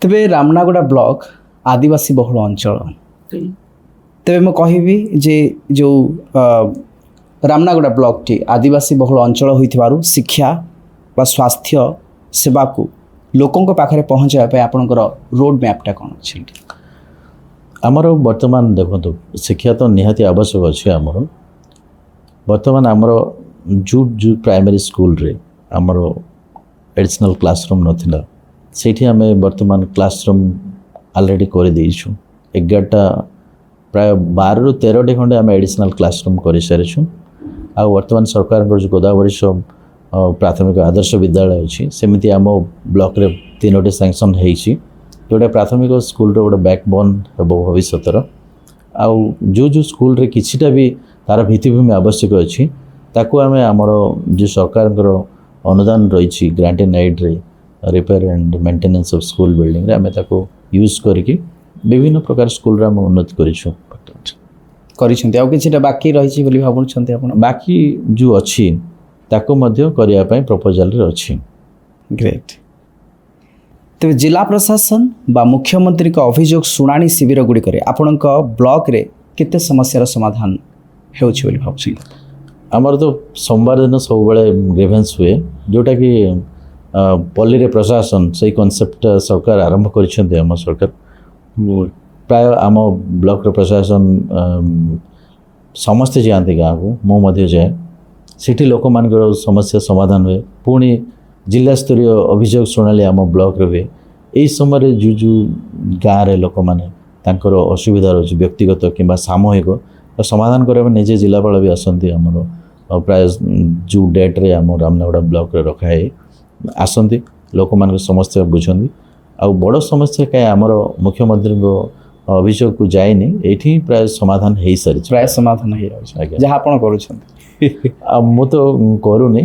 ତେବେ ରାମନାଗଡ଼ା ବ୍ଲକ ଆଦିବାସୀ ବହୁଳ ଅଞ୍ଚଳ, ତେବେ ମୁଁ କହିବି ଯେ ଯେଉଁ ରାମନାଗଡ଼ା ବ୍ଲକଟି ଆଦିବାସୀ ବହୁଳ ଅଞ୍ଚଳ ହୋଇଥିବାରୁ ଶିକ୍ଷା ବା ସ୍ୱାସ୍ଥ୍ୟ ସେବାକୁ ଲୋକଙ୍କ ପାଖରେ ପହଞ୍ଚାଇବା ପାଇଁ ଆପଣଙ୍କର ରୋଡ୍ ମ୍ୟାପ୍ଟା କ'ଣ ଅଛି? ଆମର ବର୍ତ୍ତମାନ ଦେଖନ୍ତୁ ଶିକ୍ଷା ତ ନିହାତି ଆବଶ୍ୟକ ଅଛି। ଆମର ବର୍ତ୍ତମାନ ଆମର ଯେଉଁ ପ୍ରାଇମେରୀ ସ୍କୁଲରେ ଆମର ଏଡ଼ିସନାଲ୍ କ୍ଲାସରୁମ୍ ନଥିଲା, ସେଇଠି ଆମେ ବର୍ତ୍ତମାନ କ୍ଲାସରୁମ୍ ଅଲରେଡ଼ି କରିଦେଇଛୁ। 11ଟା ପ୍ରାୟ 12ରୁ 13ଟି ଖଣ୍ଡେ ଆମେ ଏଡ଼ିସନାଲ୍ କ୍ଲାସରୁମ୍ କରିସାରିଛୁ। ଆଉ ବର୍ତ୍ତମାନ ସରକାରଙ୍କର ଯେଉଁ ଗୋଦାବରୀଶ ପ୍ରାଥମିକ ଆଦର୍ଶ ବିଦ୍ୟାଳୟ ଅଛି, ସେମିତି ଆମ ବ୍ଲକରେ 3ଟି ସାଙ୍କସନ୍ ହେଇଛି, ଯେଉଁଟା ପ୍ରାଥମିକ ସ୍କୁଲର ଗୋଟେ ବ୍ୟାକ୍ବୋନ୍ ହେବ ଭବିଷ୍ୟତର। ଆଉ ଯେଉଁ ସ୍କୁଲରେ କିଛିଟା ବି ତା'ର ଭିତ୍ତିଭୂମି ଆବଶ୍ୟକ ଅଛି, ତାକୁ ଆମେ ଆମର ଯେଉଁ ସରକାରଙ୍କର ଅନୁଦାନ ରହିଛି ଗ୍ରାଣ୍ଟ ଇନ୍ ଏଡ୍ରେ repair and maintenance of school ବିଲ୍ଡିଂରେ, ଆମେ ତାକୁ ୟୁଜ୍ କରିକି ବିଭିନ୍ନ ପ୍ରକାର ସ୍କୁଲରେ ଆମେ ଉନ୍ନତି କରିଛନ୍ତି। ଆଉ କିଛିଟା ବାକି ରହିଛି ବୋଲି ଭାବୁଛନ୍ତି ଆପଣ? ବାକି ଯେଉଁ ଅଛି ତାକୁ ମଧ୍ୟ କରିବା ପାଇଁ ପ୍ରପୋଜାଲରେ ଅଛି। ଗ୍ରେଟ୍। ତେବେ ଜିଲ୍ଲା ପ୍ରଶାସନ ବା ମୁଖ୍ୟମନ୍ତ୍ରୀଙ୍କ ଅଭିଯୋଗ ଶୁଣାଣି ଶିବିର ଗୁଡ଼ିକରେ ଆପଣଙ୍କ ବ୍ଲକରେ କେତେ ସମସ୍ୟାର ସମାଧାନ ହେଉଛି ବୋଲି ଭାବୁଛନ୍ତି? ଆମର ତ ସୋମବାର ଦିନ ସବୁବେଳେ ଗ୍ରିଭେନ୍ସ ହୁଏ, ଯେଉଁଟାକି ପଲ୍ଲୀରେ ପ୍ରଶାସନ ସେଇ କନସେପ୍ଟଟା ସରକାର ଆରମ୍ଭ କରିଛନ୍ତି। ଆମ ସରକାର ପ୍ରାୟ ଆମ ବ୍ଲକର ପ୍ରଶାସନ ସମସ୍ତେ ଯାଆନ୍ତି ଗାଁକୁ, ମୁଁ ମଧ୍ୟ ଯାଏ। ସେଠି ଲୋକମାନଙ୍କର ସମସ୍ୟା ସମାଧାନ ହୁଏ। ପୁଣି ଜିଲ୍ଲାସ୍ତରୀୟ ଅଭିଯୋଗ ଶୁଣାଣି ଆମ ବ୍ଲକରେ ହୁଏ। ଏହି ସମୟରେ ଯେଉଁ ଗାଁରେ ଲୋକମାନେ ତାଙ୍କର ଅସୁବିଧା ରହୁଛି ବ୍ୟକ୍ତିଗତ କିମ୍ବା ସାମୂହିକ ସମାଧାନ କରିବା ପାଇଁ ନିଜେ ଜିଲ୍ଲାପାଳ ବି ଆସନ୍ତି। ଆମର ପ୍ରାୟ ଯେଉଁ ଡେଟ୍ରେ ଆମ ରାମନାଗଡ଼ା ବ୍ଲକରେ ରଖାହେଇ ଆସନ୍ତି, ଲୋକମାନଙ୍କ ସମସ୍ୟା ବୁଝନ୍ତି। ଆଉ ବଡ଼ ସମସ୍ୟା କାହିଁ ଆମର ମୁଖ୍ୟମନ୍ତ୍ରୀଙ୍କ ଅଭିଯୋଗକୁ ଯାଇନି, ଏଇଠି ପ୍ରାୟ ସମାଧାନ ହେଇସାରିଛି। ପ୍ରାୟ ସମାଧାନ ହେଇଯାଉଛି, ଆଜ୍ଞା। ଯାହା ଆପଣ କରୁଛନ୍ତି। ଆଉ ମୁଁ ତ କରୁନି,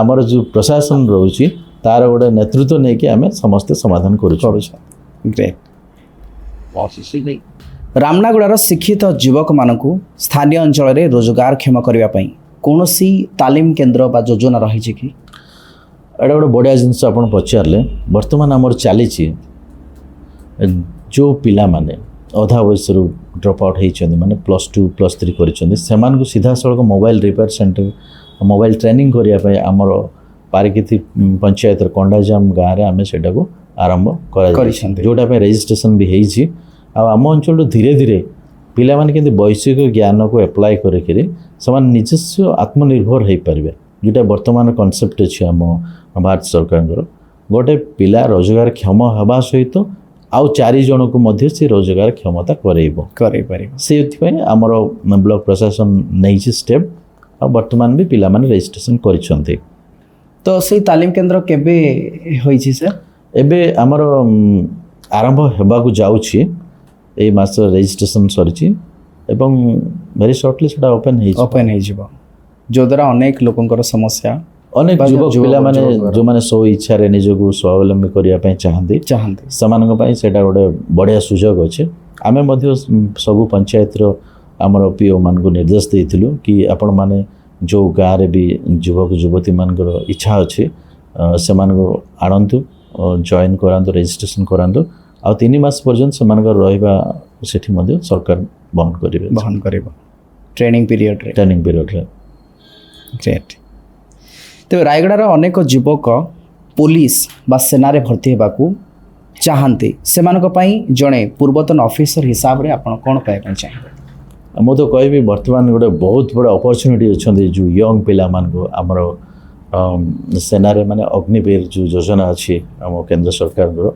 ଆମର ଯେଉଁ ପ୍ରଶାସନ ରହୁଛି ତାର ଗୋଟେ ନେତୃତ୍ୱ ନେଇକି ଆମେ ସମସ୍ତେ ସମାଧାନ କରୁଛୁ। ଗ୍ରେଟ୍। ରାମନାଗଡ଼ାର ଶିକ୍ଷିତ ଯୁବକମାନଙ୍କୁ ସ୍ଥାନୀୟ ଅଞ୍ଚଳରେ ରୋଜଗାରକ୍ଷମ କରିବା ପାଇଁ କୌଣସି ତାଲିମ କେନ୍ଦ୍ର ବା ଯୋଜନା ରହିଛି କି? ଏଇଟା ଗୋଟେ ବଢ଼ିଆ ଜିନିଷ ଆପଣ ପଚାରିଲେ। ବର୍ତ୍ତମାନ ଆମର ଚାଲିଛି ଯେଉଁ ପିଲାମାନେ ଅଧା ବୟସରୁ ଡ୍ରପ୍ ଆଉଟ୍ ହେଇଛନ୍ତି, ମାନେ +2 +3 କରିଛନ୍ତି, ସେମାନଙ୍କୁ ସିଧାସଳଖ mobile repair centre mobile training କରିବା ପାଇଁ ଆମର ପାରିକିତି ପଞ୍ଚାୟତର କଣ୍ଡାଜାମ ଗାଁରେ ଆମେ ସେଇଟାକୁ ଆରମ୍ଭ କରାଯାଇଛନ୍ତି, ଯେଉଁଟା ପାଇଁ ରେଜିଷ୍ଟ୍ରେସନ୍ ବି ହେଇଛି। ଆଉ ଆମ ଅଞ୍ଚଳରୁ ଧୀରେ ଧୀରେ ପିଲାମାନେ କିନ୍ତୁ ବୈଷୟିକ ଜ୍ଞାନକୁ ଆପ୍ଲାଏ କରିକିରି ସେମାନେ ନିଜସ୍ୱ ଆତ୍ମନିର୍ଭର ହେଇପାରିବେ, ଯେଉଁଟା ବର୍ତ୍ତମାନ କନସେପ୍ଟ ଅଛି ଆମ ଭାରତ ସରକାରଙ୍କର। ଗୋଟେ ପିଲା ରୋଜଗାରକ୍ଷମ ହେବା ସହିତ ଆଉ 4 ଜଣଙ୍କୁ ମଧ୍ୟ ସେ ରୋଜଗାର କ୍ଷମତା କରେଇପାରିବ। ସେଥିପାଇଁ ଆମର ବ୍ଲକ ପ୍ରଶାସନ ନେଇଛି ଷ୍ଟେପ୍। ଆଉ ବର୍ତ୍ତମାନ ବି ପିଲାମାନେ ରେଜିଷ୍ଟ୍ରେସନ୍ କରିଛନ୍ତି। ତ ସେଇ ତାଲିମ କେନ୍ଦ୍ର କେବେ ହୋଇଛି ସାର୍? ଏବେ ଆମର ଆରମ୍ଭ ହେବାକୁ ଯାଉଛି। ଏଇ ମାସ ରେଜିଷ୍ଟ୍ରେସନ୍ ସରିଛି ଏବଂ ଭେରି ସର୍ଟଲି ସେଟା ଓପେନ୍ ହେଇଯିବ, ଯଦ୍ୱାରା ଅନେକ ଲୋକଙ୍କର ସମସ୍ୟା, ଅନେକ ଯୁବକ ପିଲାମାନେ ଯେଉଁମାନେ ଇଚ୍ଛାରେ ନିଜକୁ ସ୍ୱାବଲମ୍ବୀ କରିବା ପାଇଁ ଚାହାନ୍ତି ସେମାନଙ୍କ ପାଇଁ ସେଇଟା ଗୋଟେ ବଢ଼ିଆ ସୁଯୋଗ ଅଛି। ଆମେ ମଧ୍ୟ ସବୁ ପଞ୍ଚାୟତର ଆମର ପିଓମାନଙ୍କୁ ନିର୍ଦ୍ଦେଶ ଦେଇଥିଲୁ କି ଆପଣମାନେ ଯେଉଁ ଗାଁରେ ବି ଯୁବକ ଯୁବତୀମାନଙ୍କର ଇଚ୍ଛା ଅଛି ସେମାନଙ୍କୁ ଆଣନ୍ତୁ, ଜଏନ୍ କରାନ୍ତୁ, ରେଜିଷ୍ଟ୍ରେସନ୍ କରାନ୍ତୁ। ଆଉ 3 ମାସ ପର୍ଯ୍ୟନ୍ତ ସେମାନଙ୍କର ରହିବା ସେଠି ମଧ୍ୟ ସରକାର ବହନ କରିବ ଟ୍ରେନିଂ ପିରିୟଡ଼ରେ। ଗ୍ରେଟ୍। ତେବେ ରାୟଗଡ଼ାର ଅନେକ ଯୁବକ ପୋଲିସ ବା ସେନାରେ ଭର୍ତ୍ତି ହେବାକୁ ଚାହାନ୍ତି, ସେମାନଙ୍କ ପାଇଁ ଜଣେ ପୂର୍ବତନ ଅଫିସର ହିସାବରେ ଆପଣ କ'ଣ ପାଇବା ପାଇଁ ଚାହିଁବେ? ମୁଁ ତ କହିବି ବର୍ତ୍ତମାନ ଗୋଟେ ବହୁତ ବଡ଼ ଅପରଚ୍ୟୁନିଟି ଅଛନ୍ତି ଯେଉଁ ୟଙ୍ଗ ପିଲାମାନଙ୍କୁ ଆମର ସେନାରେ, ମାନେ ଅଗ୍ନିବୀର ଯେଉଁ ଯୋଜନା ଅଛି ଆମ କେନ୍ଦ୍ର ସରକାରଙ୍କର,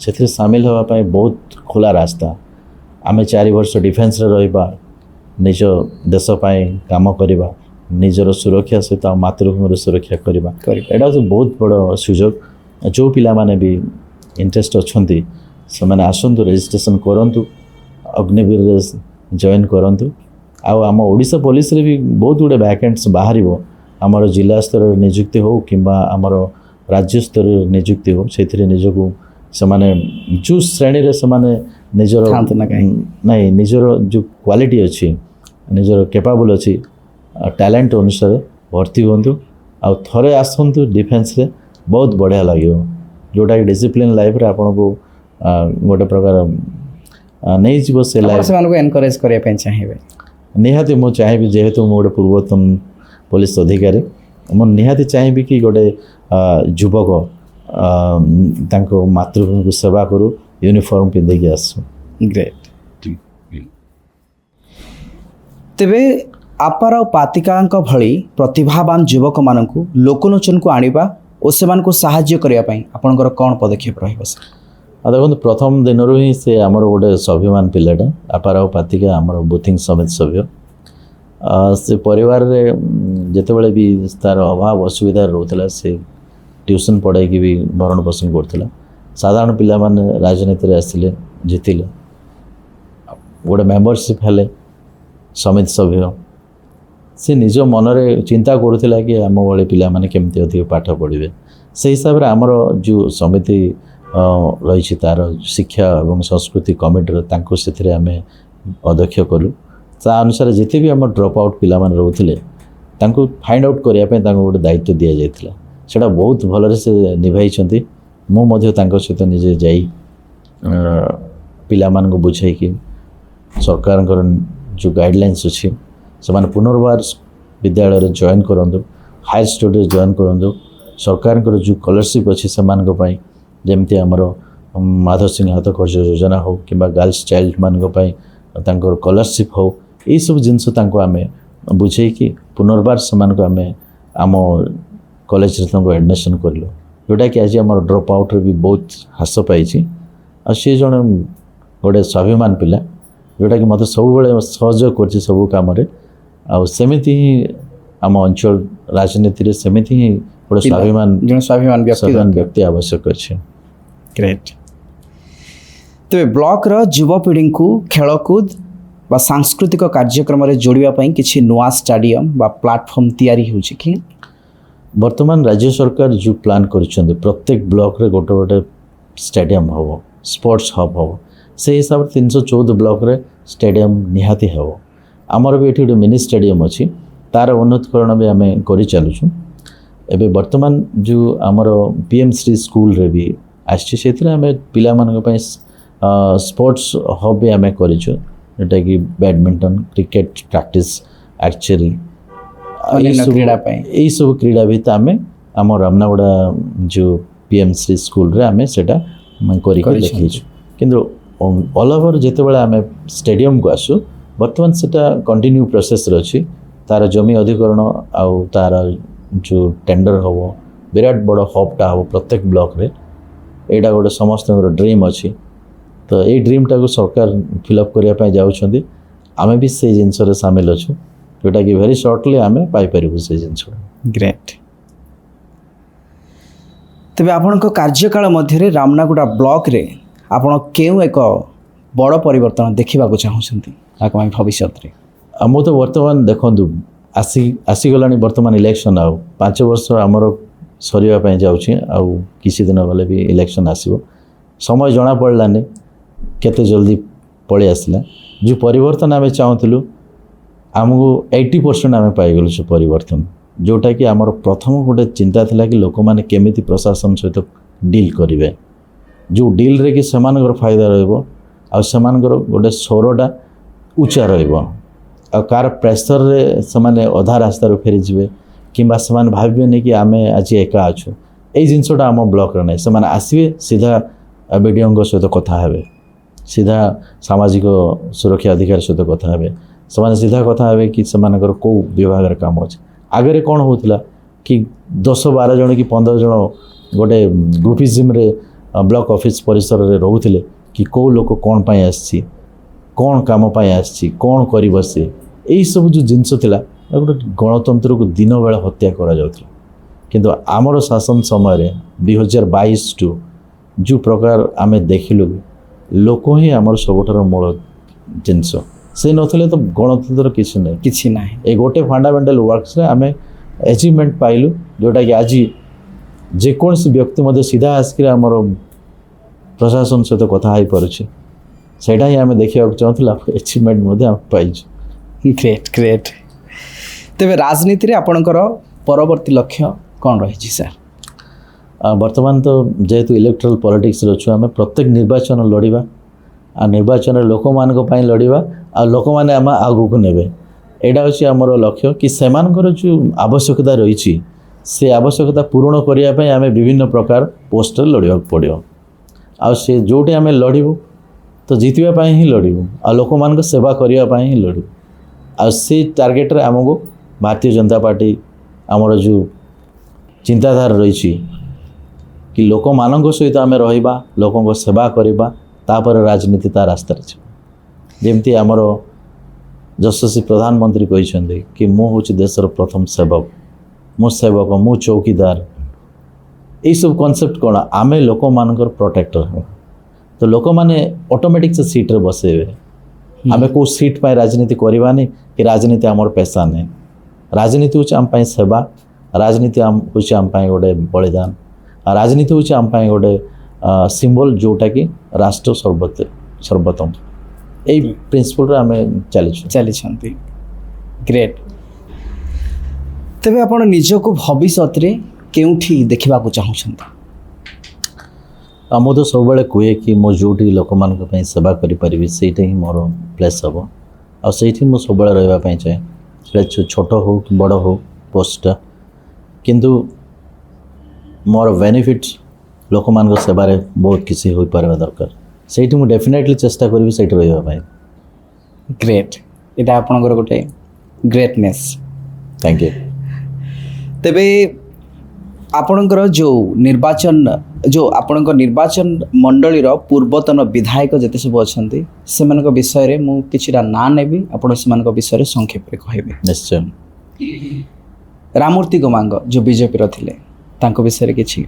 ସେଥିରେ ସାମିଲ ହେବା ପାଇଁ ବହୁତ ଖୋଲା ରାସ୍ତା। ଆମେ 4 ବର୍ଷ ଡିଫେନ୍ସରେ ରହିବା, ନିଜ ଦେଶ ପାଇଁ କାମ କରିବା, ନିଜର ସୁରକ୍ଷା ସହିତ ମାତୃଭୂମିର ସୁରକ୍ଷା କରିବା, ଏଇଟା ହେଉଛି ବହୁତ ବଡ଼ ସୁଯୋଗ। ଯେଉଁ ପିଲାମାନେ ବି ଇଣ୍ଟରେଷ୍ଟ ଅଛନ୍ତି ସେମାନେ ଆସନ୍ତୁ, ରେଜିଷ୍ଟ୍ରେସନ୍ କରନ୍ତୁ, ଅଗ୍ନିବୀରରେ ଜଏନ୍ କରନ୍ତୁ। ଆଉ ଆମ ଓଡ଼ିଶା ପୋଲିସରେ ବି ବହୁତ ଗୁଡ଼ିଏ ଭ୍ୟାକେନ୍ସି ବାହାରିବ। ଆମର ଜିଲ୍ଲା ସ୍ତରରେ ନିଯୁକ୍ତି ହେଉ କିମ୍ବା ଆମର ରାଜ୍ୟ ସ୍ତରରେ ନିଯୁକ୍ତି ହେଉ, ସେଥିରେ ନିଜକୁ ସେମାନେ ଯେଉଁ ଶ୍ରେଣୀରେ ସେମାନେ ନିଜର ନିଜର ଯେଉଁ କ୍ୱାଲିଟି ଅଛି, ନିଜର କେପାବୁଲ୍ ଅଛି, ଟ୍ୟାଲେଣ୍ଟ ଅନୁସାରେ ଭର୍ତ୍ତି ହୁଅନ୍ତୁ। ଆଉ ଥରେ ଆସନ୍ତୁ ଡିଫେନ୍ସରେ ବହୁତ ବଢ଼ିଆ ଲାଗିବ, ଯେଉଁଟାକି ଡିସିପ୍ଲିନ୍ ଲାଇଫ୍ରେ ଆପଣଙ୍କୁ ଗୋଟେ ପ୍ରକାର ନେଇଯିବ ସେ ଆପଣ ଲାଇଫ୍। ସେମାନଙ୍କୁ ଏନକରେଜ କରିବା ପାଇଁ ଚାହିଁବେ? ନିହାତି ମୁଁ ଚାହିଁବି, ଯେହେତୁ ମୁଁ ଗୋଟେ ପୂର୍ବତନ ପୋଲିସ ଅଧିକାରୀ, ମୁଁ ନିହାତି ଚାହିଁବି କି ଗୋଟେ ଯୁବକ ତାଙ୍କ ମାତୃଭୂମିକୁ ସେବା କରୁ, ୟୁନିଫର୍ମ ପିନ୍ଧିକି ଆସୁ। ଗ୍ରେଟ୍। ତେବେ ଆପାର ଆଉ ପାତିକାଙ୍କ ଭଳି ପ୍ରତିଭାବାନ ଯୁବକମାନଙ୍କୁ ଲୋକଲୋଚନକୁ ଆଣିବା ଓ ସେମାନଙ୍କୁ ସାହାଯ୍ୟ କରିବା ପାଇଁ ଆପଣଙ୍କର କ'ଣ ପଦକ୍ଷେପ ରହିବ ସାର୍? ଆଉ ଦେଖନ୍ତୁ, ପ୍ରଥମ ଦିନରୁ ହିଁ ସେ ଆମର ଗୋଟେ ସ୍ୱାଭିମାନ ପିଲାଟା। ଆପାର ଆଉ ପାତିକା ଆମର ବୁଥିଂ ସମିତି ସଭ୍ୟ। ସେ ପରିବାରରେ ଯେତେବେଳେ ବି ତାର ଅଭାବ ଅସୁବିଧା ରହୁଥିଲା, ସେ ଟ୍ୟୁସନ୍ ପଢ଼ାଇକି ବି ଭରଣ ପୋଷଣ କରୁଥିଲା। ସାଧାରଣ ପିଲାମାନେ ରାଜନୀତିରେ ଆସିଲେ, ଜିତିଲେ, ଗୋଟେ ମେମ୍ବରସିପ୍ ହେଲେ ସମିତି ସଭ୍ୟ। ସେ ନିଜ ମନରେ ଚିନ୍ତା କରୁଥିଲା କି ଆମ ଭଳି ପିଲାମାନେ କେମିତି ଅଧିକ ପାଠ ପଢ଼ିବେ। ସେହି ହିସାବରେ ଆମର ଯେଉଁ ସମିତି ରହିଛି, ତା'ର ଶିକ୍ଷା ଏବଂ ସଂସ୍କୃତି କମିଟିର, ତାଙ୍କୁ ସେଥିରେ ଆମେ ଅଧ୍ୟକ୍ଷ କଲୁ। ତା ଅନୁସାରେ ଯେତେ ବି ଆମର ଡ୍ରପ୍ ଆଉଟ୍ ପିଲାମାନେ ରହୁଥିଲେ, ତାଙ୍କୁ ଫାଇଣ୍ଡ ଆଉଟ୍ କରିବା ପାଇଁ ତାଙ୍କୁ ଗୋଟେ ଦାୟିତ୍ୱ ଦିଆଯାଇଥିଲା। ସେଇଟା ବହୁତ ଭଲରେ ସେ ନିଭାଇଛନ୍ତି। ମୁଁ ମଧ୍ୟ ତାଙ୍କ ସହିତ ନିଜେ ଯାଇ ପିଲାମାନଙ୍କୁ ବୁଝାଇକି ସରକାରଙ୍କର ଯେଉଁ ଗାଇଡ଼ଲାଇନ୍ସ ଅଛି, ସେମାନେ ପୁନର୍ବାର ବିଦ୍ୟାଳୟରେ ଜଏନ୍ କରନ୍ତୁ, ହାୟର ଷ୍ଟଡ଼ିରେ ଜଏନ୍ କରନ୍ତୁ। ସରକାରଙ୍କର ଯେଉଁ ସ୍କଲାରସିପ୍ ଅଛି ସେମାନଙ୍କ ପାଇଁ, ଯେମିତି ଆମର ମାଧବ ସିଂ ହାତ ଖର୍ଚ୍ଚ ଯୋଜନା ହେଉ କିମ୍ବା ଗାର୍ଲସ ଚାଇଲ୍ଡମାନଙ୍କ ପାଇଁ ତାଙ୍କର ସ୍କଲାରସିପ୍ ହେଉ, ଏଇସବୁ ଜିନିଷ ତାଙ୍କୁ ଆମେ ବୁଝେଇକି ପୁନର୍ବାର ସେମାନଙ୍କୁ ଆମେ ଆମ କଲେଜରେ ତାଙ୍କୁ ଆଡ଼ମିସନ୍ କରିଲୁ, ଯେଉଁଟାକି ଆଜି ଆମର ଡ୍ରପ୍ ଆଉଟ୍ରେ ବି ବହୁତ ହ୍ରାସ ପାଇଛି। ଆଉ ସିଏ ଜଣେ ଗୋଟେ ସ୍ୱାଭିମାନ ପିଲା, ଯେଉଁଟାକି ମୋତେ ସବୁବେଳେ ସହଯୋଗ କରିଛି ସବୁ କାମରେ। ଆଉ ସେମିତି ହିଁ ଆମ ଅଞ୍ଚଳ ରାଜନୀତିରେ ସେମିତି ହିଁ ଗୋଟେ ସ୍ୱାଭିମାନ ବ୍ୟକ୍ତି ଆବଶ୍ୟକ ଅଛି। ଗ୍ରେଟ୍। ତେବେ ବ୍ଲକର ଯୁବପିଢ଼ିଙ୍କୁ ଖେଳକୁଦ ବା ସାଂସ୍କୃତିକ କାର୍ଯ୍ୟକ୍ରମରେ ଯୋଡ଼ିବା ପାଇଁ କିଛି ନୂଆ ଷ୍ଟାଡ଼ିୟମ୍ ବା ପ୍ଲାଟଫର୍ମ ତିଆରି ହେଉଛି କି? ବର୍ତ୍ତମାନ ରାଜ୍ୟ ସରକାର ଯେଉଁ ପ୍ଲାନ୍ କରିଛନ୍ତି, ପ୍ରତ୍ୟେକ ବ୍ଲକରେ ଗୋଟେ ଗୋଟେ ଷ୍ଟାଡ଼ିୟମ୍ ହେବ, ସ୍ପୋର୍ଟସ୍ ହବ୍ ହେବ। ସେହି ହିସାବରେ 314 ବ୍ଲକରେ ଷ୍ଟାଡ଼ିୟମ୍ ନିହାତି ହେବ। ଆମର ବି ଏଠି ଗୋଟେ ମିନି ଷ୍ଟାଡ଼ିୟମ୍ ଅଛି, ତା'ର ଉନ୍ନତିକରଣ ବି ଆମେ କରିଚାଲୁଛୁ। ଏବେ ବର୍ତ୍ତମାନ ଯେଉଁ ଆମର PM ଶ୍ରୀ ସ୍କୁଲରେ ବି ଆସିଛି, ସେଥିରେ ଆମେ ପିଲାମାନଙ୍କ ପାଇଁ ସ୍ପୋର୍ଟସ୍ ହବ୍ ବି ଆମେ କରିଛୁ, ଯେଉଁଟାକି ବ୍ୟାଡ଼ମିଣ୍ଟନ, କ୍ରିକେଟ୍ ପ୍ରାକ୍ଟିସ୍, ଆର୍ଚେରୀ, ଏଇସବୁ କ୍ରୀଡ଼ା ଭିତରେ ଆମେ ଆମ ରାମନାଗୁଡ଼ା ଯେଉଁ PM ଶ୍ରୀ ସ୍କୁଲରେ ଆମେ ସେଇଟା କରିକି ଲେଖିଛୁ। କିନ୍ତୁ ଅଲ୍ ଓଭର୍ ଯେତେବେଳେ ଆମେ ଷ୍ଟାଡ଼ିୟମ୍କୁ ଆସୁ, ବର୍ତ୍ତମାନ ସେଇଟା କଣ୍ଟିନ୍ୟୁ ପ୍ରୋସେସ୍ରେ ଅଛି। ତା'ର ଜମି ଅଧିକରଣ ଆଉ ତା'ର ଯେଉଁ ଟେଣ୍ଡର ହେବ, ବିରାଟ ବଡ଼ ହବ୍ଟା ହେବ ପ୍ରତ୍ୟେକ ବ୍ଲକରେ। ଏଇଟା ଗୋଟେ ସମସ୍ତଙ୍କର ଡ୍ରିମ୍ ଅଛି। ତ ଏଇ ଡ୍ରିମ୍ଟାକୁ ସରକାର ଫିଲ୍ଅପ୍ କରିବା ପାଇଁ ଯାଉଛନ୍ତି। ଆମେ ବି ସେଇ ଜିନିଷରେ ସାମିଲ ଅଛୁ, ଯେଉଁଟାକି ଭେରି ସର୍ଟଲି ଆମେ ପାଇପାରିବୁ ସେଇ ଜିନିଷଟା। ଗ୍ରେଟ୍। ତେବେ ଆପଣଙ୍କ କାର୍ଯ୍ୟକାଳ ମଧ୍ୟରେ ରାମନାଗୁଡ଼ା ବ୍ଲକରେ ଆପଣ କେଉଁ ଏକ ବଡ଼ ପରିବର୍ତ୍ତନ ଦେଖିବାକୁ ଚାହୁଁଛନ୍ତି ଆଗାମୀ ଭବିଷ୍ୟତରେ? ମୁଁ ତ ବର୍ତ୍ତମାନ ଦେଖନ୍ତୁ, ଆସିଗଲାଣି ବର୍ତ୍ତମାନ ଇଲେକ୍ସନ୍, ଆଉ 5 ବର୍ଷ ଆମର ସରିବା ପାଇଁ ଯାଉଛି। ଆଉ କିଛି ଦିନ ଗଲେ ବି ଇଲେକ୍ସନ୍ ଆସିବ। ସମୟ ଜଣାପଡ଼ିଲାନି କେତେ ଜଲ୍ଦି ପଳେଇ ଆସିଲା। ଯେଉଁ ପରିବର୍ତ୍ତନ ଆମେ ଚାହୁଁଥିଲୁ, ଆମକୁ 80% ଆମେ ପାଇଗଲୁ ସେ ପରିବର୍ତ୍ତନ। ଯେଉଁଟାକି ଆମର ପ୍ରଥମ ଗୋଟେ ଚିନ୍ତା ଥିଲା କି ଲୋକମାନେ କେମିତି ପ୍ରଶାସନ ସହିତ ଡିଲ୍ କରିବେ, ଯେଉଁ ଡିଲ୍ରେ କି ସେମାନଙ୍କର ଫାଇଦା ରହିବ ଆଉ ସେମାନଙ୍କର ଗୋଟେ ସ୍ୱରଟା ଉଚ୍ଚା ରହିବ, ଆଉ କାହାର ପ୍ରେସରରେ ସେମାନେ ଅଧା ରାସ୍ତାରୁ ଫେରିଯିବେ କିମ୍ବା ସେମାନେ ଭାବିବେନି କି ଆମେ ଆଜି ଏକା ଅଛୁ। ଏଇ ଜିନିଷଟା ଆମ ବ୍ଲକରେ ନାହିଁ। ସେମାନେ ଆସିବେ, ସିଧା BDOଙ୍କ ସହିତ କଥା ହେବେ, ସିଧା ସାମାଜିକ ସୁରକ୍ଷା ଅଧିକାରୀ ସହିତ କଥା ହେବେ, ସେମାନେ ସିଧା କଥା ହେବେ କି ସେମାନଙ୍କର କେଉଁ ବିଭାଗରେ କାମ ଅଛି। ଆଗରେ କ'ଣ ହେଉଥିଲା କି 10-12 ଜଣ କି 15 ଜଣ ଗୋଟେ ଗ୍ରୁପିଜିମ୍ରେ ବ୍ଲକ ଅଫିସ୍ ପରିସରରେ ରହୁଥିଲେ କି କେଉଁ ଲୋକ କ'ଣ ପାଇଁ ଆସିଛି, କ'ଣ କାମ ପାଇଁ ଆସିଛି, କ'ଣ କରିବ ସେ, ଏଇସବୁ ଯେଉଁ ଜିନିଷ ଥିଲା, ଗୋଟେ ଗଣତନ୍ତ୍ରକୁ ଦିନ ବେଳେ ହତ୍ୟା କରାଯାଉଥିଲା। କିନ୍ତୁ ଆମର ଶାସନ ସମୟରେ 2022ଠୁ ଯେଉଁ ପ୍ରକାର ଆମେ ଦେଖିଲୁ, ଲୋକ ହିଁ ଆମର ସବୁଠାରୁ ମୂଳ ଜିନିଷ। ସେ ନଥିଲେ ତ ଗଣତନ୍ତ୍ର କିଛି ନାହିଁ। ଏ ଗୋଟେ ଫଣ୍ଡାମେଣ୍ଟାଲ ୱାର୍କସରେ ଆମେ ଆଚିଭମେଣ୍ଟ ପାଇଲୁ, ଯେଉଁଟାକି ଆଜି ଯେକୌଣସି ବ୍ୟକ୍ତି ମଧ୍ୟ ସିଧା ଆସିକି ଆମର ପ୍ରଶାସନ ସହିତ କଥା ହେଇପାରୁଛି। ସେଇଟା ହିଁ ଆମେ ଦେଖିବାକୁ ଚାହୁଁଥିଲୁ, ଆଚିଭମେଣ୍ଟ ମଧ୍ୟ ଆମେ ପାଇଛୁ। ଗ୍ରେଟ୍। ତେବେ ରାଜନୀତିରେ ଆପଣଙ୍କର ପରବର୍ତ୍ତୀ ଲକ୍ଷ୍ୟ କ'ଣ ରହିଛି ସାର୍? ବର୍ତ୍ତମାନ ତ ଯେହେତୁ ଇଲେକ୍ଟ୍ରାଲ୍ ପଲିଟିକ୍ସରେ ଅଛୁ ଆମେ ପ୍ରତ୍ୟେକ ନିର୍ବାଚନ ଲଢ଼ିବା ଆଉ ନିର୍ବାଚନରେ ଲୋକମାନଙ୍କ ପାଇଁ ଲଢ଼ିବା ଆଉ ଲୋକମାନେ ଆମେ ଆଗକୁ ନେବେ ଏଇଟା ହେଉଛି ଆମର ଲକ୍ଷ୍ୟ କି ସେମାନଙ୍କର ଯେଉଁ ଆବଶ୍ୟକତା ରହିଛି ସେ ଆବଶ୍ୟକତା ପୂରଣ କରିବା ପାଇଁ ଆମେ ବିଭିନ୍ନ ପ୍ରକାର ପୋଷ୍ଟରେ ଲଢ଼ିବାକୁ ପଡ଼ିବ ଆଉ ସେ ଯେଉଁଠି ଆମେ ଲଢ଼ିବୁ ତ ଜିତିବା ପାଇଁ ହିଁ ଲଢ଼ିବୁ ଆଉ ଲୋକମାନଙ୍କ ସେବା କରିବା ପାଇଁ ହିଁ ଲଢ଼ିବୁ ଆଉ ସେ ଟାର୍ଗେଟରେ ଆମକୁ ଭାରତୀୟ ଜନତା ପାର୍ଟି ଆମର ଯେଉଁ ଚିନ୍ତାଧାରା ରହିଛି କି ଲୋକମାନଙ୍କ ସହିତ ଆମେ ରହିବା ଲୋକଙ୍କ ସେବା କରିବା ତାପରେ ରାଜନୀତି ତା ରାସ୍ତାରେ ଯିବ ଯେମିତି ଆମର ଯଶସ୍ୱୀ ପ୍ରଧାନମନ୍ତ୍ରୀ କହିଛନ୍ତି କି ମୁଁ ହେଉଛି ଦେଶର ପ୍ରଥମ ସେବକ ମୁଁ ସେବକ ମୁଁ ଚୌକିଦାର ଏଇସବୁ କନସେପ୍ଟ କ'ଣ ଆମେ ଲୋକମାନଙ୍କର ପ୍ରୋଟେକ୍ଟର ହେବା ତ ଲୋକମାନେ ଅଟୋମେଟିକ୍ ସେ ସିଟ୍ରେ ବସେଇବେ ଆମେ କେଉଁ ସିଟ୍ ପାଇଁ ରାଜନୀତି କରିବାନି କି ରାଜନୀତି ଆମର ପେସା ନାହିଁ ରାଜନୀତି ହେଉଛି ଆମ ପାଇଁ ସେବା ରାଜନୀତି ହେଉଛି ଆମ ପାଇଁ ଗୋଟେ ବଳିଦାନ ଆଉ ରାଜନୀତି ହେଉଛି ଆମ ପାଇଁ ଗୋଟେ ସିମ୍ବଲ୍ ଯେଉଁଟାକି ରାଷ୍ଟ୍ର ସର୍ବୋତ୍ତମ ଏଇ ପ୍ରିନ୍ସିପଲ୍ରେ ଆମେ ଚାଲିଛନ୍ତି। ଗ୍ରେଟ୍। ତେବେ ଆପଣ ନିଜକୁ ଭବିଷ୍ୟତରେ କେଉଁଠି ଦେଖିବାକୁ ଚାହୁଁଛନ୍ତି? ମୁଁ ତ ସବୁବେଳେ କୁହେ କି ମୁଁ ଯେଉଁଠି ଲୋକମାନଙ୍କ ପାଇଁ ସେବା କରିପାରିବି ସେଇଟା ହିଁ ମୋର ପ୍ଲେସ୍ ହେବ ଆଉ ସେଇଠି ମୁଁ ସବୁବେଳେ ରହିବା ପାଇଁ ଚାହେଁ ସେଟା ଛୋଟ ହେଉ କି ବଡ଼ ହେଉ ପୋଷ୍ଟଟା କିନ୍ତୁ ମୋର ବେନିଫିଟ୍ ଲୋକମାନଙ୍କ ସେବାରେ ବହୁତ କିଛି ହୋଇପାରିବା ଦରକାର ସେଇଠି ମୁଁ ଡେଫିନେଟଲି ଚେଷ୍ଟା କରିବି ସେଇଠି ରହିବା ପାଇଁ। ଗ୍ରେଟ୍। ଏଇଟା ଆପଣଙ୍କର ଗୋଟେ ଗ୍ରେଟନେସ୍। Thank you. ତେବେ ଆପଣଙ୍କର ଆପଣଙ୍କ ନିର୍ବାଚନ ମଣ୍ଡଳୀର ପୂର୍ବତନ ବିଧାୟକ ଯେତେ ସବୁ ଅଛନ୍ତି ସେମାନଙ୍କ ବିଷୟରେ ମୁଁ କିଛିଟା ନାଁ ନେବି ଆପଣ ସେମାନଙ୍କ ବିଷୟରେ ସଂକ୍ଷେପରେ କହିବେ। ନିଶ୍ଚୟ। ରାମମୂର୍ତ୍ତି ଗମାଙ୍ଗ ଯେଉଁ ବିଜେପିର ଥିଲେ ତାଙ୍କ ବିଷୟରେ କିଛି?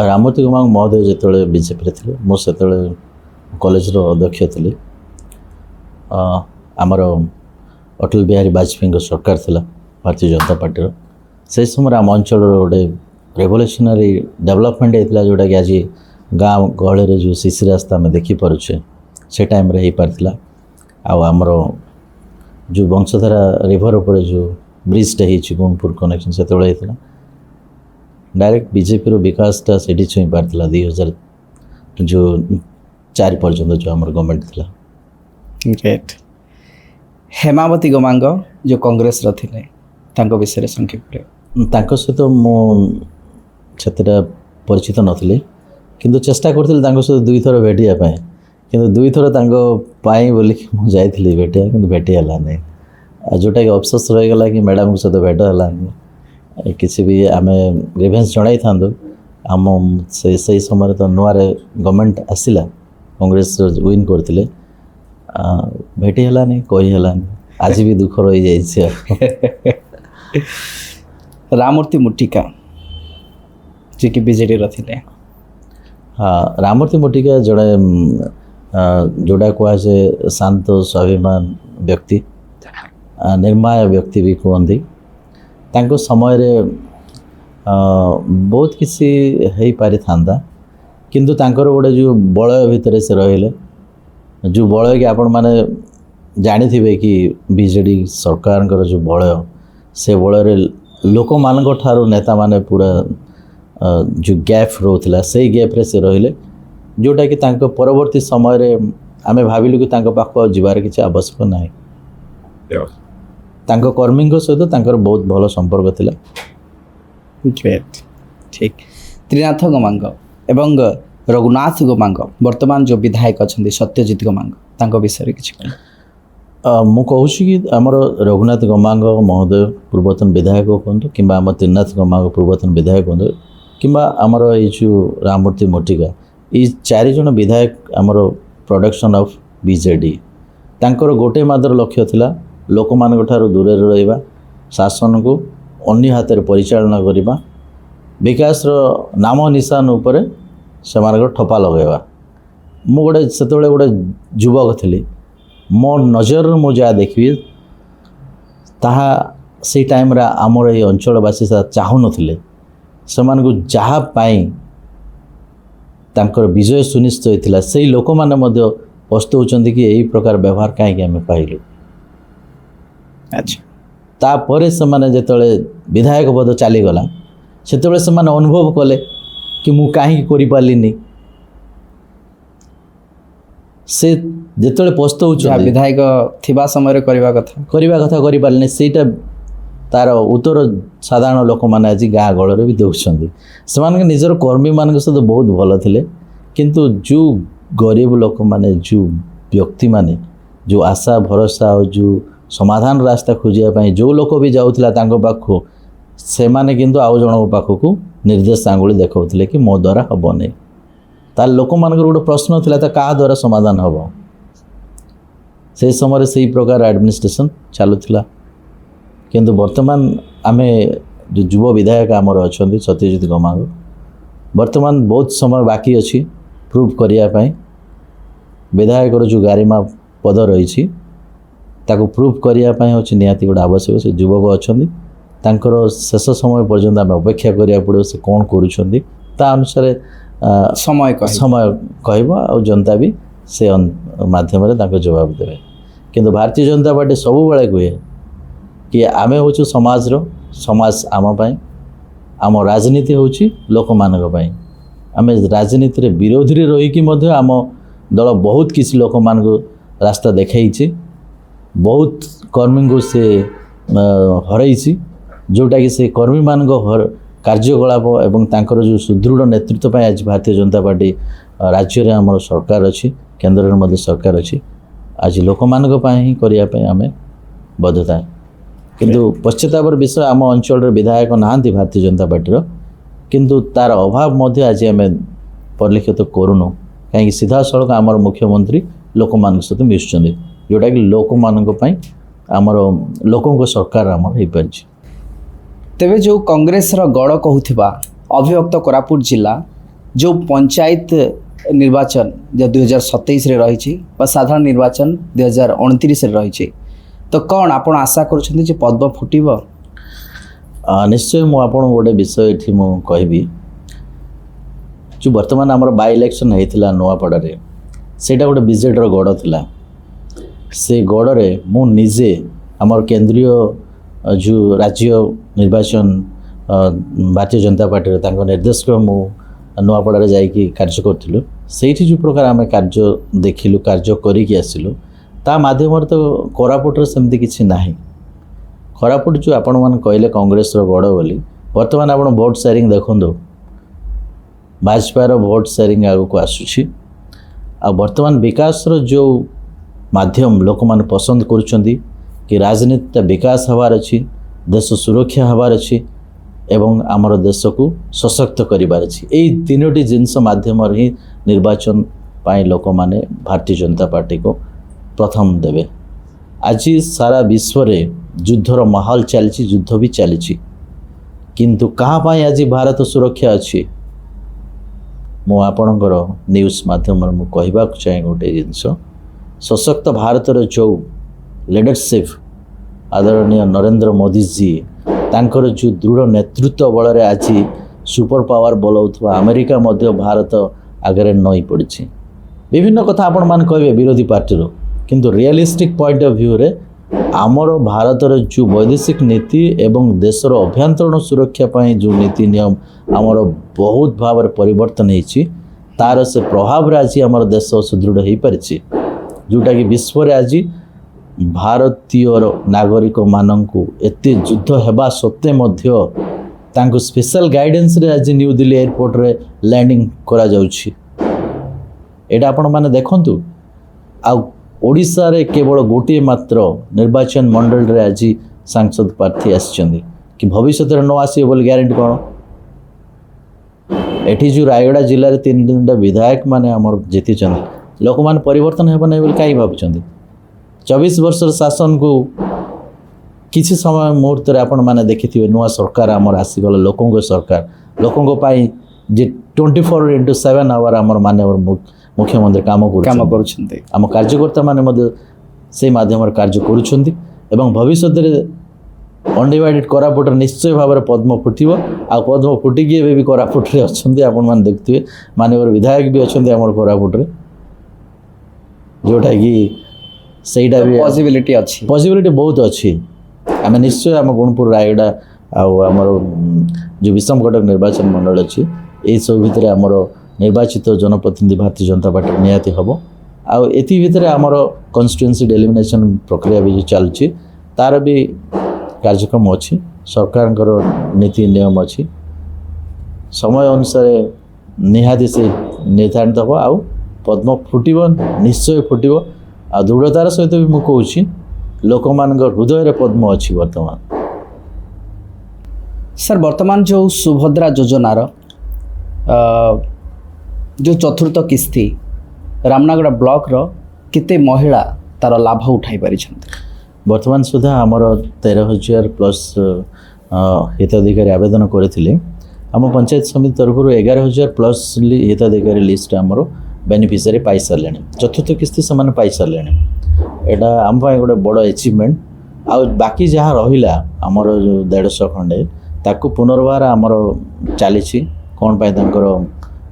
ରାମମୂର୍ତ୍ତି ଗମାଙ୍ଗ ମହୋଦୟ ଯେତେବେଳେ ବିଜେପିରେ ଥିଲେ ମୁଁ ସେତେବେଳେ କଲେଜର ଅଧ୍ୟକ୍ଷ ଥିଲି ଆମର ଅଟଳ ବିହାରୀ ବାଜପେୟୀଙ୍କ ସରକାର ଥିଲା ଭାରତୀୟ ଜନତା ପାର୍ଟିର ସେହି ସମୟରେ ଆମ ଅଞ୍ଚଳର ଗୋଟେ ରେଭଲ୍ୟୁସନାରୀ ଡେଭଲପମେଣ୍ଟ ହେଇଥିଲା ଯେଉଁଟାକି ଆଜି ଗାଁ ଗହଳିରେ ଯେଉଁ ଶିଶି ରାସ୍ତା ଆମେ ଦେଖିପାରୁଛେ ସେ ଟାଇମ୍ରେ ହେଇପାରିଥିଲା ଆଉ ଆମର ଯେଉଁ ବଂଶଧାରା ରିଭର ଉପରେ ଯେଉଁ ବ୍ରିଜ୍ଟା ହେଇଛି ଗୁଣପୁର କନେକ୍ସନ୍ ସେତେବେଳେ ହେଇଥିଲା ଡାଇରେକ୍ଟ ବିଜେପିର ବିକାଶଟା ସେଠି ଛୁଇଁ ପାରିଥିଲା 2004 ପର୍ଯ୍ୟନ୍ତ ଯେଉଁ ଆମର ଗଭର୍ଣ୍ଣମେଣ୍ଟ ଥିଲା। ଗ୍ରେଟ୍। ହେମାବତୀ ଗମାଙ୍ଗ ଯେଉଁ କଂଗ୍ରେସର ଥିଲେ ତାଙ୍କ ବିଷୟରେ ସଂକ୍ଷେପରେ? ତାଙ୍କ ସହିତ ମୁଁ ସେତେଟା ପରିଚିତ ନଥିଲି କିନ୍ତୁ ଚେଷ୍ଟା କରିଥିଲି ତାଙ୍କ ସହିତ 2 ଥର ଭେଟିବା ପାଇଁ କିନ୍ତୁ 2 ଥର ତାଙ୍କ ପାଇଁ ବୋଲିକି ମୁଁ ଯାଇଥିଲି ଭେଟିବା କିନ୍ତୁ ଭେଟି ହେଲାନି ଆଉ ଯେଉଁଟାକି ଅଫସୋସ ରହିଗଲା କି ମ୍ୟାଡ଼ାମଙ୍କ ସହିତ ଭେଟ ହେଲାନି କିଛି ବି ଆମେ ଗ୍ରିଭେନ୍ସ ଜଣାଇଥାନ୍ତୁ ଆମ ସେଇ ସମୟରେ ତ ନୂଆରେ ଗଭର୍ଣ୍ଣମେଣ୍ଟ ଆସିଲା କଂଗ୍ରେସ ୱିନ୍ କରିଥିଲେ ଭେଟି ହେଲାନି କହି ହେଲାନି ଆଜି ବି ଦୁଃଖ ରହିଯାଇଛି। ରାମମୂର୍ତ୍ତି ମୁଟିକା ଯିଏକି ବିଜେଡ଼ିର ଥିଲେ? ହଁ ରାମମୂର୍ତ୍ତି ମୁଟିକା ଜଣେ ଯେଉଁଟା କୁହାଯାଏ ଶାନ୍ତ ସ୍ୱାଭିମାନ ବ୍ୟକ୍ତି ନିର୍ମାୟ ବ୍ୟକ୍ତି ବି କୁହନ୍ତି ତାଙ୍କ ସମୟରେ ବହୁତ କିଛି ହେଇପାରିଥାନ୍ତା କିନ୍ତୁ ତାଙ୍କର ଗୋଟେ ଯେଉଁ ବଳୟ ଭିତରେ ସେ ରହିଲେ ଯେଉଁ ବଳୟ କି ଆପଣମାନେ ଜାଣିଥିବେ କି ବିଜେଡ଼ି ସରକାରଙ୍କର ଯେଉଁ ବଳୟ ସେ ବଳୟରେ ଲୋକମାନଙ୍କ ଠାରୁ ନେତାମାନେ ପୁରା ଯେଉଁ ଗ୍ୟାପ୍ ରହୁଥିଲା ସେଇ ଗ୍ୟାପ୍ରେ ସେ ରହିଲେ ଯେଉଁଟାକି ତାଙ୍କ ପରବର୍ତ୍ତୀ ସମୟରେ ଆମେ ଭାବିଲୁ କି ତାଙ୍କ ପାଖକୁ ଯିବାର କିଛି ଆବଶ୍ୟକ ନାହିଁ ତାଙ୍କ କର୍ମୀଙ୍କ ସହିତ ତାଙ୍କର ବହୁତ ଭଲ ସମ୍ପର୍କ ଥିଲା। ଗ୍ରେଟ୍। ଠିକ୍। ତ୍ରିନାଥ ଗମାଙ୍ଗ ଏବଂ ରଘୁନାଥ ଗମାଙ୍ଗ ବର୍ତ୍ତମାନ ଯେଉଁ ବିଧାୟକ ଅଛନ୍ତି ସତ୍ୟଜିତ ଗମାଙ୍ଗ ତାଙ୍କ ବିଷୟରେ କିଛି? ମୁଁ କହୁଛି କି ଆମର ରଘୁନାଥ ଗମାଙ୍ଗ ମହୋଦୟ ପୂର୍ବତନ ବିଧାୟକ ହୁଅନ୍ତୁ କିମ୍ବା ଆମ ତ୍ରିନାଥ ଗମାଙ୍ଗ ପୂର୍ବତନ ବିଧାୟକ ହୁଅନ୍ତୁ କିମ୍ବା ଆମର ଏଇ ଯେଉଁ ରାମମୂର୍ତ୍ତି ମୁଟିକା ଏଇ 4 ଜଣ ବିଧାୟକ ଆମର ପ୍ରଡକ୍ସନ୍ ଅଫ୍ ବିଜେଡ଼ି ତାଙ୍କର ଗୋଟେ ମାତ୍ର ଲକ୍ଷ୍ୟ ଥିଲା ଲୋକମାନଙ୍କ ଠାରୁ ଦୂରରେ ରହିବା ଶାସନକୁ ଅନ୍ୟ ହାତରେ ପରିଚାଳନା କରିବା ବିକାଶର ନାମ ନିଶାନ ଉପରେ ସେମାନଙ୍କର ଠପା ଲଗାଇବା। ମୁଁ ସେତେବେଳେ ଗୋଟେ ଯୁବକ ଥିଲି ମୋ ନଜରରେ ମୁଁ ଯାହା ଦେଖିବି ତାହା ସେଇ ଟାଇମ୍ରେ ଆମର ଏଇ ଅଞ୍ଚଳବାସୀ ଚାହୁଁନଥିଲେ ସେମାନଙ୍କୁ ଯାହା ପାଇଁ ତାଙ୍କର ବିଜୟ ସୁନିଶ୍ଚିତ ହୋଇଥିଲା ସେଇ ଲୋକମାନେ ମଧ୍ୟ ପସ୍ତଉଛନ୍ତି କି ଏଇ ପ୍ରକାର ବ୍ୟବହାର କାହିଁକି ଆମେ ପାଇଲୁ। ଆଚ୍ଛା ତାପରେ ସେମାନେ ଯେତେବେଳେ ବିଧାୟକ ପଦ ଚାଲିଗଲା ସେତେବେଳେ ସେମାନେ ଅନୁଭବ କଲେ କି ମୁଁ କାହିଁକି କରିପାରିଲିନି। ସେ ଯେତେବେଳେ ଯାହା ପସ୍ତଉଛନ୍ତି ବିଧାୟକ ଥିବା ସମୟରେ କରିବା କଥା କରିପାରିଲେନି, ସେଇଟା ତାର ଉତ୍ତର ସାଧାରଣ ଲୋକମାନେ ଆଜି ଗାଁ ଗହଳରେ ବି ଦେଉଛନ୍ତି। ସେମାନେ ନିଜର କର୍ମୀମାନଙ୍କ ସହିତ ବହୁତ ଭଲ ଥିଲେ, କିନ୍ତୁ ଯେଉଁ ଗରିବ ଲୋକମାନେ, ଯେଉଁ ବ୍ୟକ୍ତିମାନେ, ଯେଉଁ ଆଶା ଭରସା ଆଉ ଯେଉଁ ସମାଧାନ ରାସ୍ତା ଖୋଜିବା ପାଇଁ ଯେଉଁ ଲୋକ ବି ଯାଉଥିଲା ତାଙ୍କ ପାଖକୁ, ସେମାନେ କିନ୍ତୁ ଆଉ ଜଣଙ୍କ ପାଖକୁ ନିର୍ଦ୍ଦେଶ ଆଙ୍ଗୁଳି ଦେଖାଉଥିଲେ କି ମୋ ଦ୍ୱାରା ହେବନି। ତାହେଲେ ଲୋକମାନଙ୍କର ଗୋଟେ ପ୍ରଶ୍ନ ଥିଲା, ତା କାହା ଦ୍ୱାରା ସମାଧାନ ହେବ? ସେହି ସମୟରେ ସେହି ପ୍ରକାର ଆଡ଼ମିନିଷ୍ଟ୍ରେସନ୍ ଚାଲୁଥିଲା। କିନ୍ତୁ ବର୍ତ୍ତମାନ ଆମେ ଯେଉଁ ଯୁବ ବିଧାୟକ ଆମର ଅଛନ୍ତି ସତ୍ୟଜିତ ଗମାଙ୍ଗ, ବର୍ତ୍ତମାନ ବହୁତ ସମୟ ବାକି ଅଛି ପ୍ରୁଭ୍ କରିବା ପାଇଁ। ବିଧାୟକର ଯେଉଁ ଗାରିମା ପଦ ରହିଛି ତାକୁ ପ୍ରୁଭ୍ କରିବା ପାଇଁ ହେଉଛି ନିହାତି ଗୋଟେ ଆବଶ୍ୟକ। ସେ ଯୁବକ ଅଛନ୍ତି, ତାଙ୍କର ଶେଷ ସମୟ ପର୍ଯ୍ୟନ୍ତ ଆମେ ଅପେକ୍ଷା କରିବାକୁ ପଡ଼ିବ ସେ କ'ଣ କରୁଛନ୍ତି। ତା ଅନୁସାରେ ସମୟ କହିବ ଆଉ ଜନତା ବି ସେ ମାଧ୍ୟମରେ ତାଙ୍କ ଜବାବ ଦେବେ। କିନ୍ତୁ ଭାରତୀୟ ଜନତା ପାର୍ଟି ସବୁବେଳେ କୁହେ କି ଆମେ ହେଉଛୁ ସମାଜର, ସମାଜ ଆମ ପାଇଁ, ଆମ ରାଜନୀତି ହେଉଛି ଲୋକମାନଙ୍କ ପାଇଁ। ଆମେ ରାଜନୀତିରେ ବିରୋଧୀରେ ରହିକି ମଧ୍ୟ ଆମ ଦଳ ବହୁତ କିଛି ଲୋକମାନଙ୍କୁ ରାସ୍ତା ଦେଖାଇଛି, ବହୁତ କର୍ମୀଙ୍କୁ ସେ ହରାଇଛି, ଯେଉଁଟାକି ସେ କର୍ମୀମାନଙ୍କ କାର୍ଯ୍ୟକଳାପ ଏବଂ ତାଙ୍କର ଯେଉଁ ସୁଦୃଢ଼ ନେତୃତ୍ୱ ପାଇଁ ଆଜି ଭାରତୀୟ ଜନତା ପାର୍ଟି ରାଜ୍ୟରେ ଆମର ସରକାର ଅଛି, କେନ୍ଦ୍ରରେ ମଧ୍ୟ ସରକାର ଅଛି। ଆଜି ଲୋକମାନଙ୍କ ପାଇଁ ହିଁ କରିବା ପାଇଁ ଆମେ ବଦ୍ଧତା। କିନ୍ତୁ ପଶ୍ଚାତାପର ବିଷୟ, ଆମ ଅଞ୍ଚଳରେ ବିଧାୟକ ନାହାନ୍ତି ଭାରତୀୟ ଜନତା ପାର୍ଟିର, କିନ୍ତୁ ତାର ଅଭାବ ମଧ୍ୟ ଆଜି ଆମେ ପରିଲକ୍ଷିତ କରୁନୁ। କାହିଁକି ସିଧାସଳଖ ଆମର ମୁଖ୍ୟମନ୍ତ୍ରୀ ଲୋକମାନଙ୍କ ସହିତ ମିଶୁଛନ୍ତି, ଯେଉଁଟାକି ଲୋକମାନଙ୍କ ପାଇଁ ଆମର ଲୋକଙ୍କ ସରକାର ଆମର ହେଇପାରିଛି। ତେବେ ଯେଉଁ କଂଗ୍ରେସର ଗଡ଼ କହୁଥିବା ଅବିଭକ୍ତ କୋରାପୁଟ ଜିଲ୍ଲା, ଯେଉଁ ପଞ୍ଚାୟତ ନିର୍ବାଚନ ଯେଉଁ 2027ରେ ରହିଛି ବା ସାଧାରଣ ନିର୍ବାଚନ 2029ରେ ରହିଛି, ତ କ'ଣ ଆପଣ ଆଶା କରୁଛନ୍ତି ଯେ ପଦ୍ମ ଫୁଟିବ? ନିଶ୍ଚୟ। ମୁଁ ଆପଣଙ୍କୁ ଗୋଟେ ବିଷୟ ଏଠି ମୁଁ କହିବି, ଯେଉଁ ବର୍ତ୍ତମାନ ଆମର ବାଇ ଇଲେକ୍ସନ୍ ହେଇଥିଲା ନୂଆପଡ଼ାରେ, ସେଇଟା ଗୋଟେ ବିଜେଡ଼ିର ଗଡ଼ ଥିଲା। ସେ ଗଡ଼ରେ ମୁଁ ନିଜେ ଆମର କେନ୍ଦ୍ରୀୟ ଯେଉଁ ରାଜ୍ୟ ନିର୍ବାଚନ ଭାରତୀୟ ଜନତା ପାର୍ଟିର ତାଙ୍କ ନିର୍ଦ୍ଦେଶକ ମୁଁ ନୂଆପଡ଼ାରେ ଯାଇକି କାର୍ଯ୍ୟ କରୁଥିଲୁ। ସେଇଠି ଯେଉଁ ପ୍ରକାର ଆମେ କାର୍ଯ୍ୟ ଦେଖିଲୁ, କାର୍ଯ୍ୟ କରିକି ଆସିଲୁ, ତା ମାଧ୍ୟମରେ ତ କୋରାପୁଟରେ ସେମିତି କିଛି ନାହିଁ। କୋରାପୁଟ ଯେଉଁ ଆପଣମାନେ କହିଲେ କଂଗ୍ରେସର ଗଡ଼ ବୋଲି, ବର୍ତ୍ତମାନ ଆପଣ ଭୋଟ୍ ସେୟାରିଂ ଦେଖନ୍ତୁ, ବାଜପେୟୀର ଭୋଟ୍ ସେୟାରିଂ ଆଗକୁ ଆସୁଛି। ଆଉ ବର୍ତ୍ତମାନ ବିକାଶର ଯେଉଁ ମାଧ୍ୟମ ଲୋକମାନେ ପସନ୍ଦ କରୁଛନ୍ତି କି ରାଜନୀତିଟା ବିକାଶ ହେବାର ଅଛି, ଦେଶ ସୁରକ୍ଷା ହେବାର ଅଛି ଏବଂ ଆମର ଦେଶକୁ ସଶକ୍ତ କରିବାର ଅଛି, ଏଇ ତିନୋଟି ଜିନିଷ ମାଧ୍ୟମରେ ହିଁ ନିର୍ବାଚନ ପାଇଁ ଲୋକମାନେ ଭାରତୀୟ ଜନତା ପାର୍ଟିକୁ ପ୍ରଥମ ଦେବେ। ଆଜି ସାରା ବିଶ୍ୱରେ ଯୁଦ୍ଧର ମାହୋଲ ଚାଲିଛି, ଯୁଦ୍ଧ ବି ଚାଲିଛି, କିନ୍ତୁ କାହା ପାଇଁ ଆଜି ଭାରତ ସୁରକ୍ଷା ଅଛି? ମୁଁ ଆପଣଙ୍କର ନ୍ୟୁଜ୍ ମାଧ୍ୟମରେ ମୁଁ କହିବାକୁ ଚାହେଁ ଗୋଟେ ଜିନିଷ, ସଶକ୍ତ ଭାରତର ଯେଉଁ ଲିଡରସିପ୍ ଆଦରଣୀୟ ନରେନ୍ଦ୍ର ମୋଦିଜୀ, ତାଙ୍କର ଯେଉଁ ଦୃଢ଼ ନେତୃତ୍ୱ ବଳରେ ଆଜି ସୁପର ପାୱାର ବୋଲାଉଥିବା ଆମେରିକା ମଧ୍ୟ ଭାରତ ଆଗରେ ନଇଁ ପଡ଼ିଛି। ବିଭିନ୍ନ କଥା ଆପଣମାନେ କହିବେ ବିରୋଧୀ ପାର୍ଟିରୁ, କିନ୍ତୁ ରିଅଲିଷ୍ଟିକ୍ ପଏଣ୍ଟ ଅଫ୍ ଭ୍ୟୁରେ ଆମର ଭାରତର ଯେଉଁ ବୈଦେଶିକ ନୀତି ଏବଂ ଦେଶର ଅଭ୍ୟନ୍ତରୀଣ ସୁରକ୍ଷା ପାଇଁ ଯେଉଁ ନୀତି ନିୟମ ଆମର ବହୁତ ଭାବରେ ପରିବର୍ତ୍ତନ ହେଇଛି, ତାର ସେ ପ୍ରଭାବରେ ଆଜି ଆମର ଦେଶ ସୁଦୃଢ଼ ହୋଇପାରିଛି, ଯେଉଁଟାକି ବିଶ୍ୱରେ ଆଜି ଭାରତୀୟ ନାଗରିକମାନଙ୍କୁ ଏତେ ଯୁଦ୍ଧ ହେବା ସତ୍ତ୍ୱେ ମଧ୍ୟ ତାଙ୍କୁ ସ୍ପେଶାଲ ଗାଇଡେନ୍ସରେ ଆଜି ନ୍ୟୁ ଦିଲ୍ଲୀ ଏୟାରପୋର୍ଟରେ ଲ୍ୟାଣ୍ଡିଂ କରାଯାଉଛି। ଏଇଟା ଆପଣମାନେ ଦେଖନ୍ତୁ। ଆଉ ଓଡ଼ିଶାରେ କେବଳ ଗୋଟିଏ ମାତ୍ର ନିର୍ବାଚନ ମଣ୍ଡଳୀରେ ଆଜି ସାଂସଦ ପ୍ରାର୍ଥୀ ଆସିଛନ୍ତି, କି ଭବିଷ୍ୟତରେ ନ ଆସିବେ ବୋଲି ଗ୍ୟାରେଣ୍ଟି କ'ଣ? ଏଠି ଯେଉଁ ରାୟଗଡ଼ା ଜିଲ୍ଲାରେ 3ଟା ବିଧାୟକ ମାନେ ଆମର ଜିତିଛନ୍ତି, ଲୋକମାନେ ପରିବର୍ତ୍ତନ ହେବ ନାହିଁ ବୋଲି କାହିଁକି ଭାବୁଛନ୍ତି? 24 ବର୍ଷର ଶାସନକୁ କିଛି ସମୟ ମୁହୂର୍ତ୍ତରେ ଆପଣମାନେ ଦେଖିଥିବେ ନୂଆ ସରକାର ଆମର ଆସିଗଲା, ଲୋକଙ୍କ ସରକାର, ଲୋକଙ୍କ ପାଇଁ ଯେ 24/7 ଆୱାର ଆମର ମାନ୍ୟବର ମୁଖ୍ୟମନ୍ତ୍ରୀ କାମ କରୁଛନ୍ତି। ଆମ କାର୍ଯ୍ୟକର୍ତ୍ତାମାନେ ମଧ୍ୟ ସେଇ ମାଧ୍ୟମରେ କାର୍ଯ୍ୟ କରୁଛନ୍ତି ଏବଂ ଭବିଷ୍ୟତରେ ଅନଡିଭାଇଡେଡ଼ କୋରାପୁଟରେ ନିଶ୍ଚୟ ଭାବରେ ପଦ୍ମ ଫୁଟିବ। ଆଉ ପଦ୍ମ ଫୁଟିକି ଏବେ ବି କୋରାପୁଟରେ ଅଛନ୍ତି, ଆପଣମାନେ ଦେଖୁଥିବେ ମାନ୍ୟବର ବିଧାୟକ ବି ଅଛନ୍ତି ଆମର କୋରାପୁଟରେ, ଯେଉଁଟାକି ସେଇଟା ବି ପସିବିଲିଟି ଅଛି, ପସିବିଲିଟି ବହୁତ ଅଛି। आम निश्चय आम गुणपुर रायगड़ा आमर जो विषमकटक निर्वाचन मंडल अच्छी यही सब भितर आमर निर्वाचित जनप्रतिनिधि भारतीय जनता पार्टी निहाती हम आती भितर आमर कन्स्टिट्युएंसी डेलिमिनेशन प्रक्रिया भी जो चलती तार भी कार्यक्रम अच्छी सरकार नीति नियम अच्छी समय अनुसार निहाती से निर्धारित हम आउ पद्म फुटब निश्चय फुटब आ दृढ़तार सहित भी मुझे कहूँ लोक मान हृदय पद्म अच्छी वर्तमान। सर वर्तमान जो सुभद्रा योजनार जो चतुर्थ किस्ती रामनगरा ब्लॉक रो केते महिला तार लाभ उठाई पारि वर्तमान सुधा आमर 13,000 प्लस हिताधिकारी आवेदन करथिले आम पंचायत समिति तरफ 11,000 प्लस हिताधिकारी लिस्ट आमर बेनिफिशियरी पाई सारे चतुर्थ किस्ती से पाई सारे एटा आम गोटे बड़ अचिवमेंट आ बाकी जहाँ रहा आमर 150 खंडे ताकू पुनर्बार आमर चली कौन पाई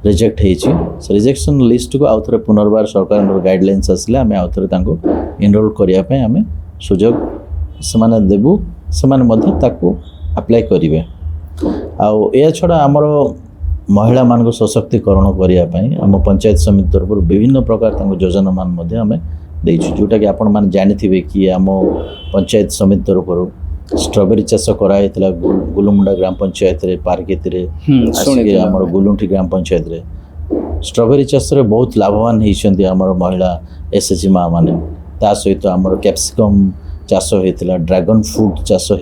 रिजेक्ट हो रिजेक्शन लिस्ट को आउ थे पुनर्बार सरकार गाइडलाइंस आसिले आम आउ थे इनरोल करने आम सुजोग से देबू से अप्लाई करेंगे आउ या छड़ा आमर महिला मान सशक्तिकरण करने आम पंचायत समिति तरफ विभिन्न प्रकार योजना मान आम देचु जोटा कि आपण मैंने जानी कि आम पंचायत समिति तरफ स्ट्रॉबेरी चाष कराई गुलमुंडा ग्राम पंचायत रे पारकेती आम गुलुंठी ग्राम पंचायत रे स्ट्रॉबेरी चाष बहुत लाभवान होती आमर महिला एसएचजी माँ मैंने ता सहित आमर कैप्सिकम चाष होता ड्रैगन फ्रूट चाष हो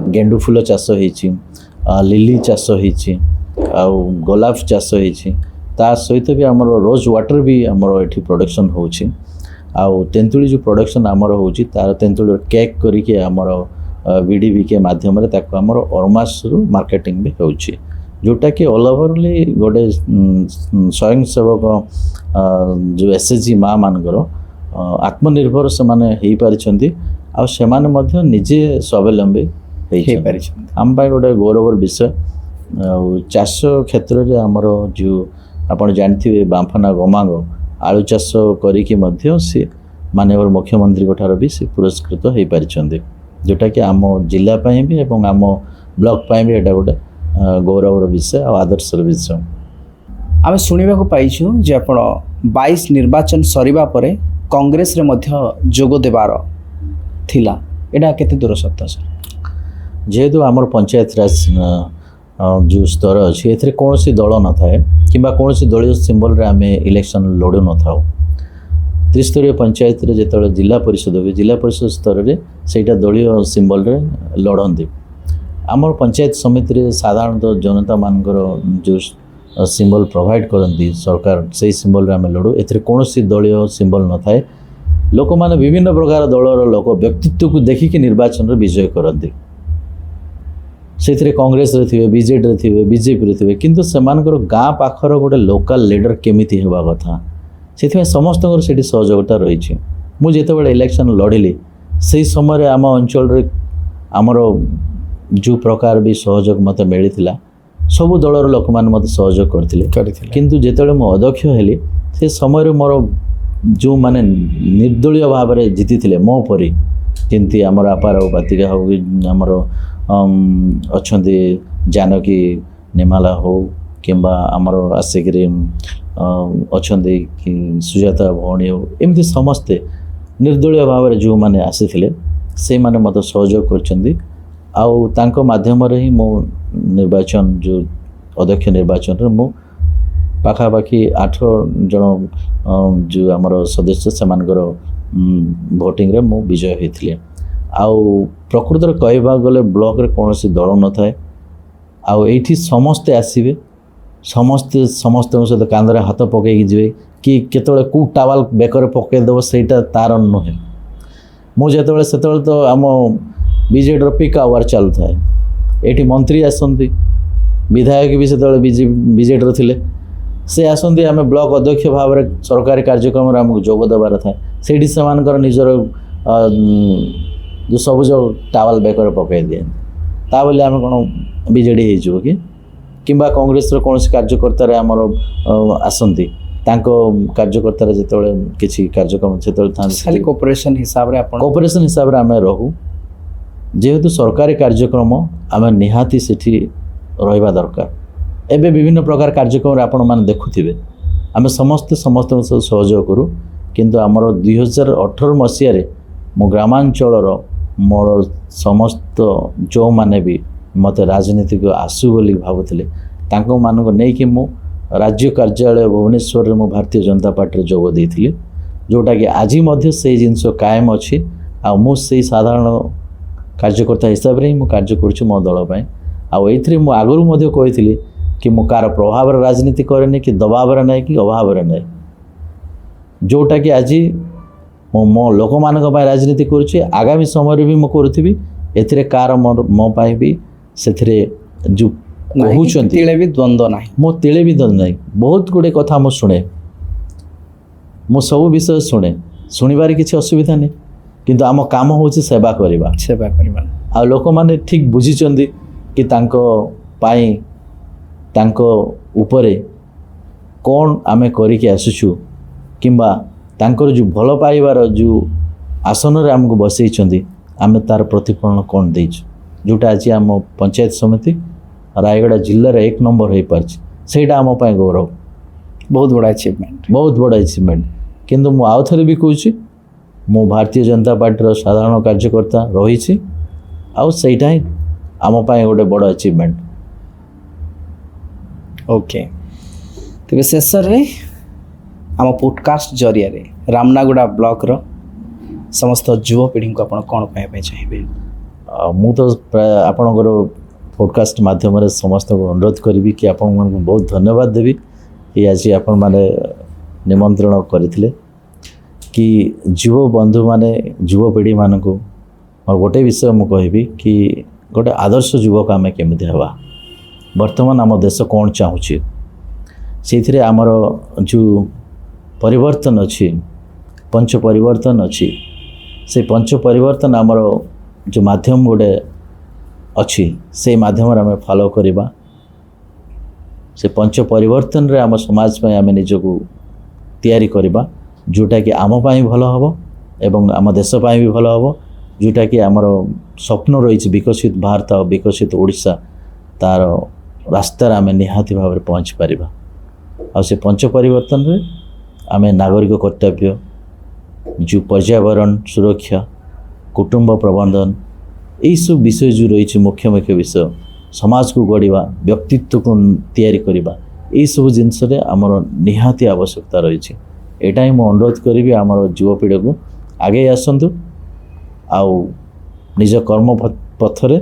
गेंडू फूल चाष हो लिली चाष हो गोलाप चाष हो ता सहित भी आमर रोज वाटर भी आमर ये प्रोडक्शन होची आउ तेंतुली जो प्रोडक्शन आमर होची तार तेंतुली केक करिके आमर बीडीबी के माध्यम आमर अरमास मार्केटिंग भी होची जोटा कि ऑल ओवरली गोटे स्वयंसेवक जो एसएचजी माँ मानकर आत्मनिर्भर से माने हो पारिछंती आ सेमाने मध्य निजे स्वावलंबी हो पारिछंती आम पाई गोटे गौरवर विषय चाष क्षेत्र में आमर जो आपण जानथिबे बांफना गमांग आलू चाष करिके मध्य से माननीय मुख्यमंत्री ठार भी से पुरस्कृत हो पारिछंती जोटा कि आम जिला पाई भी एवं आम ब्लॉक पाई भी एटा गोटे गौरवर विषय और आदर्शर विषय आम शुणा पाइछु जे आपण 22 निर्वाचन सरिबा परे कांग्रेस रे मध्य जोग देबार थिला एटा केते दूर सत्य सर जेहेतु आमर पंचायत राज जो स्तर अच्छी ए कौन सी दल न थाए कि कौन सी दलीय सिंबल रे आम इलेक्शन लड़ू न था त्रिस्तरीय पंचायत रे जिते जिला परिषद हुए जिला परिषद स्तर में सेटा दलीय सिंबल रे लड़ती आमर पंचायत समिति रे साधारणतः जनता मानकर जो सिंबल प्रोवाइड करती सरकार से सिंबल रे आम लड़ू ए कौन सी दलीय सिंबल न थाए लोक मैंने विभिन्न प्रकार दलर लोक व्यक्तित्व को देखिकी निर्वाचन विजय करती से कांग्रेस रे थे बीजेडी रे थे बीजेपी रे थे किंतु सेमानकर गाँ पाखर गोटे लोकल लीडर केमिति हेबा कथा से समस्त से सहयोगिता रही मुझे जिते इलेक्शन लड़िली से समय आम अंचल रे आमर जो प्रकार भी सहयोग मत मिलता सबू दलर लोक मैंने मत सहयोग करते किंतु जिते मु अध्यक्ष हेली से समय मोर जो माने निर्दलीय भाव में जीति थे मो परी जमी आमर आपार बातिका हो आमर अच्छा जानकी निमाला हो किंबा आमर आसिक अच्छा कि सुजाता भौणी हो एमती समस्ते निर्दलीय भाव में जो मैंने आसी से माने मत सहयोग कर माध्यम ही मो निर्वाचन जो अध्यक्ष निर्वाचन मु पाखापाखि 8 जन जो आमर सदस्य से भोटिंग रे मु विजय होते आउ प्रकृतर कहवा गले ब्लॉक रे कौन सी दल न थाए आउ एठी समस्ते आसीबे समस्ते सहित कांधरे हाथ पकईकि जी कि केतले कौ टावाल बेकर पकईदेव सेटा तार नुहे मुझे से तो आम बीजेडी पिक आवर चलू थाए ये मंत्री आसती विधायक भी से बीजेडी थे से आसती आम ब्लॉक अध्यक्ष भाव में सरकारी कार्यक्रम आमको जोग देवार था से निजर जो सब जो टावल बेकर पकई दिए ता बोले आम कौन बीजेडी हो कि कांग्रेस कौन कार्यकर्ता आमर आसती कार्यकर्ता जिते किसी कार्यक्रम से कोऑपरेशन हिसाब रे आम रहू ଯେହେତୁ ସରକାରୀ କାର୍ଯ୍ୟକ୍ରମ ଆମେ ନିହାତି ସେଠି ରହିବା ଦରକାର। ଏବେ ବିଭିନ୍ନ ପ୍ରକାର କାର୍ଯ୍ୟକ୍ରମରେ ଆପଣମାନେ ଦେଖୁଥିବେ ଆମେ ସମସ୍ତେ ସମସ୍ତଙ୍କ ସହ ସହଯୋଗ କରୁ, କିନ୍ତୁ ଆମର 2018 ମସିହାରେ ମୁଁ ଗ୍ରାମାଞ୍ଚଳର ମୋର ସମସ୍ତ ଯେଉଁମାନେ ବି ମୋତେ ରାଜନୀତିକୁ ଆସୁ ବୋଲି ଭାବୁଥିଲେ ତାଙ୍କମାନଙ୍କୁ ନେଇକି ମୁଁ ରାଜ୍ୟ କାର୍ଯ୍ୟାଳୟ ଭୁବନେଶ୍ୱରରେ ମୁଁ ଭାରତୀୟ ଜନତା ପାର୍ଟିରେ ଯୋଗ ଦେଇଥିଲି, ଯେଉଁଟାକି ଆଜି ମଧ୍ୟ ସେଇ ଜିନିଷ କାୟମ ଅଛି। ଆଉ ମୁଁ ସେଇ ସାଧାରଣ କାର୍ଯ୍ୟକର୍ତ୍ତା ହିସାବରେ ହିଁ ମୁଁ କାର୍ଯ୍ୟ କରୁଛି ମୋ ଦଳ ପାଇଁ। ଆଉ ଏଇଥିରେ ମୁଁ ଆଗରୁ ମଧ୍ୟ କହିଥିଲି କି ମୁଁ କାହାର ପ୍ରଭାବରେ ରାଜନୀତି କରେନି, କି ଦବାବରେ ନାହିଁ, କି ଅଭାବରେ ନାହିଁ। ଯେଉଁଟାକି ଆଜି ମୁଁ ମୋ ଲୋକମାନଙ୍କ ପାଇଁ ରାଜନୀତି କରୁଛି, ଆଗାମୀ ସମୟରେ ବି ମୁଁ କରୁଥିବି। ଏଥିରେ କାହାର ମୋ ପାଇଁ ବି ସେଥିରେ ଯେଉଁ କହୁଛନ୍ତି ତିଳେ ବି ଦ୍ୱନ୍ଦ୍ୱ ନାହିଁ, ମୋ ତିଳେ ବି ଦ୍ୱନ୍ଦ୍ୱ ନାହିଁ। ବହୁତ ଗୁଡ଼ିଏ କଥା ମୁଁ ଶୁଣେ, ମୁଁ ସବୁ ବିଷୟ ଶୁଣେ, ଶୁଣିବାରେ କିଛି ଅସୁବିଧା ନାହିଁ, କିନ୍ତୁ ଆମ କାମ ହେଉଛି ସେବା କରିବା। ଆଉ ଲୋକମାନେ ଠିକ୍ ବୁଝିଛନ୍ତି କି ତାଙ୍କ ପାଇଁ ତାଙ୍କ ଉପରେ କ'ଣ ଆମେ କରିକି ଆସୁଛୁ, କିମ୍ବା ତାଙ୍କର ଯେଉଁ ଭଲ ପାଇବାର ଯେଉଁ ଆସନରେ ଆମକୁ ବସେଇଛନ୍ତି ଆମେ ତା'ର ପ୍ରତିଫଳନ କ'ଣ ଦେଇଛୁ, ଯେଉଁଟା ଆଜି ଆମ ପଞ୍ଚାୟତ ସମିତି ରାୟଗଡ଼ା ଜିଲ୍ଲାରେ 1 ନମ୍ବର ହୋଇପାରିଛି। ସେଇଟା ଆମ ପାଇଁ ଗୌରବ, ବହୁତ ବଡ଼ ଆଚିଭମେଣ୍ଟ, ବହୁତ ବଡ଼ ଆଚିଭମେଣ୍ଟ। କିନ୍ତୁ ମୁଁ ଆଉ ଥରେ ବି କହୁଛି, ମୁଁ ଭାରତୀୟ ଜନତା ପାର୍ଟିର ସାଧାରଣ କାର୍ଯ୍ୟକର୍ତ୍ତା ରହିଛି, ଆଉ ସେଇଟା ହିଁ ଆମ ପାଇଁ ଗୋଟେ ବଡ଼ ଆଚିଭମେଣ୍ଟ। ଓକେ, ତେବେ ଶେଷରେ ଆମ ପୋଡ଼କାଷ୍ଟ ଜରିଆରେ ରାମନାଗୁଡ଼ା ବ୍ଲକର ସମସ୍ତ ଯୁବପିଢ଼ିଙ୍କୁ ଆପଣ କ'ଣ କହିବା ପାଇଁ ଚାହିଁବେ? ମୁଁ ତ ପ୍ରାୟ ଆପଣଙ୍କର ପୋଡ଼କାଷ୍ଟ ମାଧ୍ୟମରେ ସମସ୍ତଙ୍କୁ ଅନୁରୋଧ କରିବି କି ଆପଣମାନଙ୍କୁ ବହୁତ ଧନ୍ୟବାଦ ଦେବି କି ଆଜି ଆପଣମାନେ ନିମନ୍ତ୍ରଣ କରିଥିଲେ। କି ଯୁବବନ୍ଧୁମାନେ ଯୁବପିଢ଼ିମାନଙ୍କୁ ମୋର ଗୋଟେ ବିଷୟ ମୁଁ କହିବି କି ଗୋଟେ ଆଦର୍ଶ ଯୁବକ ଆମେ କେମିତି ହେବା, ବର୍ତ୍ତମାନ ଆମ ଦେଶ କ'ଣ ଚାହୁଁଛି, ସେଇଥିରେ ଆମର ଯେଉଁ ପରିବର୍ତ୍ତନ ଅଛି, ପଞ୍ଚ ପରିବର୍ତ୍ତନ ଅଛି, ସେ ପଞ୍ଚ ପରିବର୍ତ୍ତନ ଆମର ଯେଉଁ ମାଧ୍ୟମ ଗୋଟେ ଅଛି ସେଇ ମାଧ୍ୟମରେ ଆମେ ଫଲୋ କରିବା। ସେ ପଞ୍ଚ ପରିବର୍ତ୍ତନରେ ଆମ ସମାଜ ପାଇଁ ଆମେ ନିଜକୁ ତିଆରି କରିବା, ଯେଉଁଟାକି ଆମ ପାଇଁ ଭଲ ହେବ ଏବଂ ଆମ ଦେଶ ପାଇଁ ବି ଭଲ ହେବ। ଯେଉଁଟାକି ଆମର ସ୍ୱପ୍ନ ରହିଛି ବିକଶିତ ଭାରତ ଆଉ ବିକଶିତ ଓଡ଼ିଶା, ତା'ର ରାସ୍ତାରେ ଆମେ ନିହାତି ଭାବରେ ପହଞ୍ଚି ପାରିବା। ଆଉ ସେ ପଞ୍ଚ ପରିବର୍ତ୍ତନରେ ଆମେ ନାଗରିକ କର୍ତ୍ତବ୍ୟ, ଯେଉଁ ପର୍ଯ୍ୟାବରଣ ସୁରକ୍ଷା, କୁଟୁମ୍ବ ପ୍ରବନ୍ଧନ, ଏଇସବୁ ବିଷୟ ଯେଉଁ ରହିଛି ମୁଖ୍ୟ ମୁଖ୍ୟ ବିଷୟ, ସମାଜକୁ ଗଢ଼ିବା, ବ୍ୟକ୍ତିତ୍ୱକୁ ତିଆରି କରିବା, ଏଇସବୁ ଜିନିଷରେ ଆମର ନିହାତି ଆବଶ୍ୟକତା ରହିଛି। ଏଇଟା ହିଁ ମୁଁ ଅନୁରୋଧ କରିବି ଆମର ଯୁବପିଢ଼ିକୁ ଆଗେଇ ଆସନ୍ତୁ ଆଉ ନିଜ କର୍ମ ପଥରେ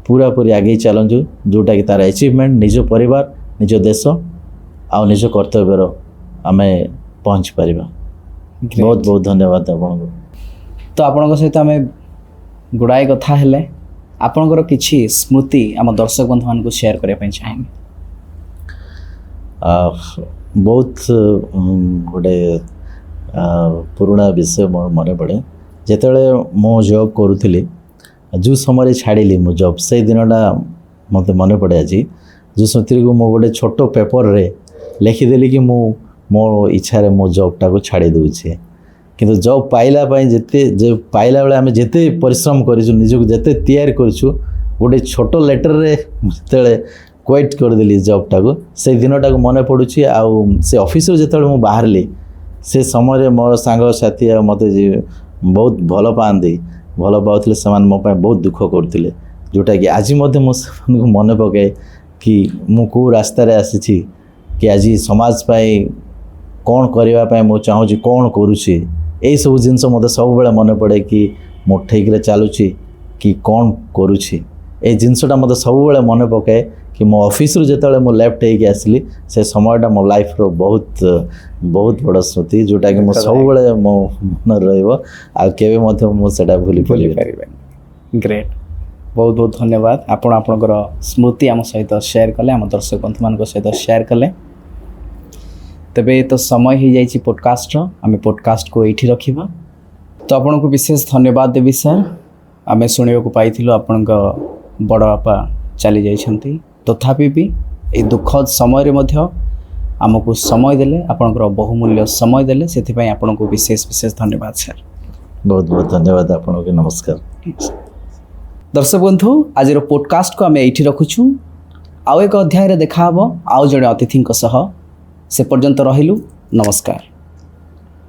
ପୁରାପୁରି ଆଗେଇ ଚାଲନ୍ତୁ, ଯେଉଁଟାକି ତା'ର ଆଚିଭମେଣ୍ଟ ନିଜ ପରିବାର, ନିଜ ଦେଶ ଆଉ ନିଜ କର୍ତ୍ତବ୍ୟର ଆମେ ପହଞ୍ଚି ପାରିବା। ବହୁତ ବହୁତ ଧନ୍ୟବାଦ ଆପଣଙ୍କୁ। ତ ଆପଣଙ୍କ ସହିତ ଆମେ ଗୁଡ଼ାଏ କଥା ହେଲେ, ଆପଣଙ୍କର କିଛି ସ୍ମୃତି ଆମ ଦର୍ଶକ ବନ୍ଧୁମାନଙ୍କୁ ସେୟାର କରିବା ପାଇଁ ଚାହିଁବି। ବହୁତ ଗୋଟେ ପୁରୁଣା ବିଷୟ ମୋର ମନେ ପଡ଼େ। ଯେତେବେଳେ ମୁଁ ଜବ୍ କରୁଥିଲି, ଯେଉଁ ସମୟରେ ଛାଡ଼ିଲି ମୁଁ ଜବ୍, ସେଇ ଦିନଟା ମୋତେ ମନେ ପଡ଼େ ଆଜି। ଯେଉଁ ସ୍ମୃତିକୁ ମୁଁ ଗୋଟେ ଛୋଟ ପେପରରେ ଲେଖିଦେଲି କି ମୁଁ ମୋ ଇଚ୍ଛାରେ ମୋ ଜବ୍ଟାକୁ ଛାଡ଼ି ଦେଉଛି। କିନ୍ତୁ ଜବ୍ ପାଇଲା ପାଇଁ ପାଇଲା ବେଳେ ଆମେ ଯେତେ ପରିଶ୍ରମ କରିଛୁ, ନିଜକୁ ଯେତେ ତିଆରି କରିଛୁ, ଗୋଟେ ଛୋଟ ଲେଟରରେ ଯେତେବେଳେ କ୍ୱିଟ୍ କରିଦେଲି ଜବ୍ଟାକୁ, ସେଇ ଦିନଟାକୁ ମନେ ପଡ଼ୁଛି। ଆଉ ସେ ଅଫିସରୁ ଯେତେବେଳେ ମୁଁ ବାହାରିଲି, ସେ ସମୟରେ ମୋର ସାଙ୍ଗସାଥି ଆଉ ମୋତେ ବହୁତ ଭଲ ପାଉଥିଲେ, ସେମାନେ ମୋ ପାଇଁ ବହୁତ ଦୁଃଖ କରୁଥିଲେ। ଯେଉଁଟାକି ଆଜି ମଧ୍ୟ ମୁଁ ସେମାନଙ୍କୁ ମନେ ପକାଏ କି ମୁଁ କେଉଁ ରାସ୍ତାରେ ଆସିଛି, କି ଆଜି ସମାଜ ପାଇଁ କ'ଣ କରିବା ପାଇଁ ମୁଁ ଚାହୁଁଛି, କ'ଣ କରୁଛି, ଏଇସବୁ ଜିନିଷ ମୋତେ ସବୁବେଳେ ମନେ ପଡ଼େ କି ମୁଁ ଠିକ୍ରେ ଚାଲୁଛି କି କ'ଣ କରୁଛି। ଏଇ ଜିନିଷଟା ମୋତେ ସବୁବେଳେ ମନେ ପକାଏ କି ମୋ ଅଫିସରୁ ଯେତେବେଳେ ମୁଁ ଲେଫ୍ଟ ହେଇକି ଆସିଲି, ସେ ସମୟଟା ମୋ ଲାଇଫ୍ର ବହୁତ ବଡ଼ ସ୍ମୃତି, ଯେଉଁଟାକି ମୁଁ ସବୁବେଳେ ମୋ ମନରେ ରହିବ ଆଉ କେବେ ମଧ୍ୟ ମୁଁ ସେଇଟା ଭୁଲି ପାରିବିନି। ଗ୍ରେଟ୍, ବହୁତ ବହୁତ ଧନ୍ୟବାଦ। ଆପଣ ଆପଣଙ୍କର ସ୍ମୃତି ଆମ ସହିତ ସେୟାର କଲେ, ଆମ ଦର୍ଶକ ବନ୍ଧୁମାନଙ୍କ ସହିତ ସେୟାର କଲେ। ତେବେ ତ ସମୟ ହେଇଯାଇଛି ପଡ଼କାଷ୍ଟର, ଆମେ ପଡ଼କାଷ୍ଟକୁ ଏଇଠି ରଖିବା। ତ ଆପଣଙ୍କୁ ବିଶେଷ ଧନ୍ୟବାଦ ଦେବି ସାର୍। ଆମେ ଶୁଣିବାକୁ ପାଇଥିଲୁ ଆପଣଙ୍କ ବଡ଼ ବାପା ଚାଲି ଯାଇଛନ୍ତି, ତଥାପି ବି এই ଦୁଃଖଦ ସମୟରେ ମଧ୍ୟ ଆମକୁ ସମୟ ଦେଲେ, ଆପଣଙ୍କର ବହୁମୂଲ୍ୟ ସମୟ ଦେଲେ, ସେଥିପାଇଁ ଆପଣଙ୍କୁ ବିଶେଷ ଧନ୍ୟବାଦ ସାର୍। ବହୁତ ବହୁତ ଧନ୍ୟବାଦ ଆପଣଙ୍କୁ। ନମସ୍କାର। दर्शक बंधु आज पॉडकास्ट को आम ये रखुचु आउ एक अध्याय देखा आउ जड़े अतिथि से पर्यंत रहिलु नमस्कार।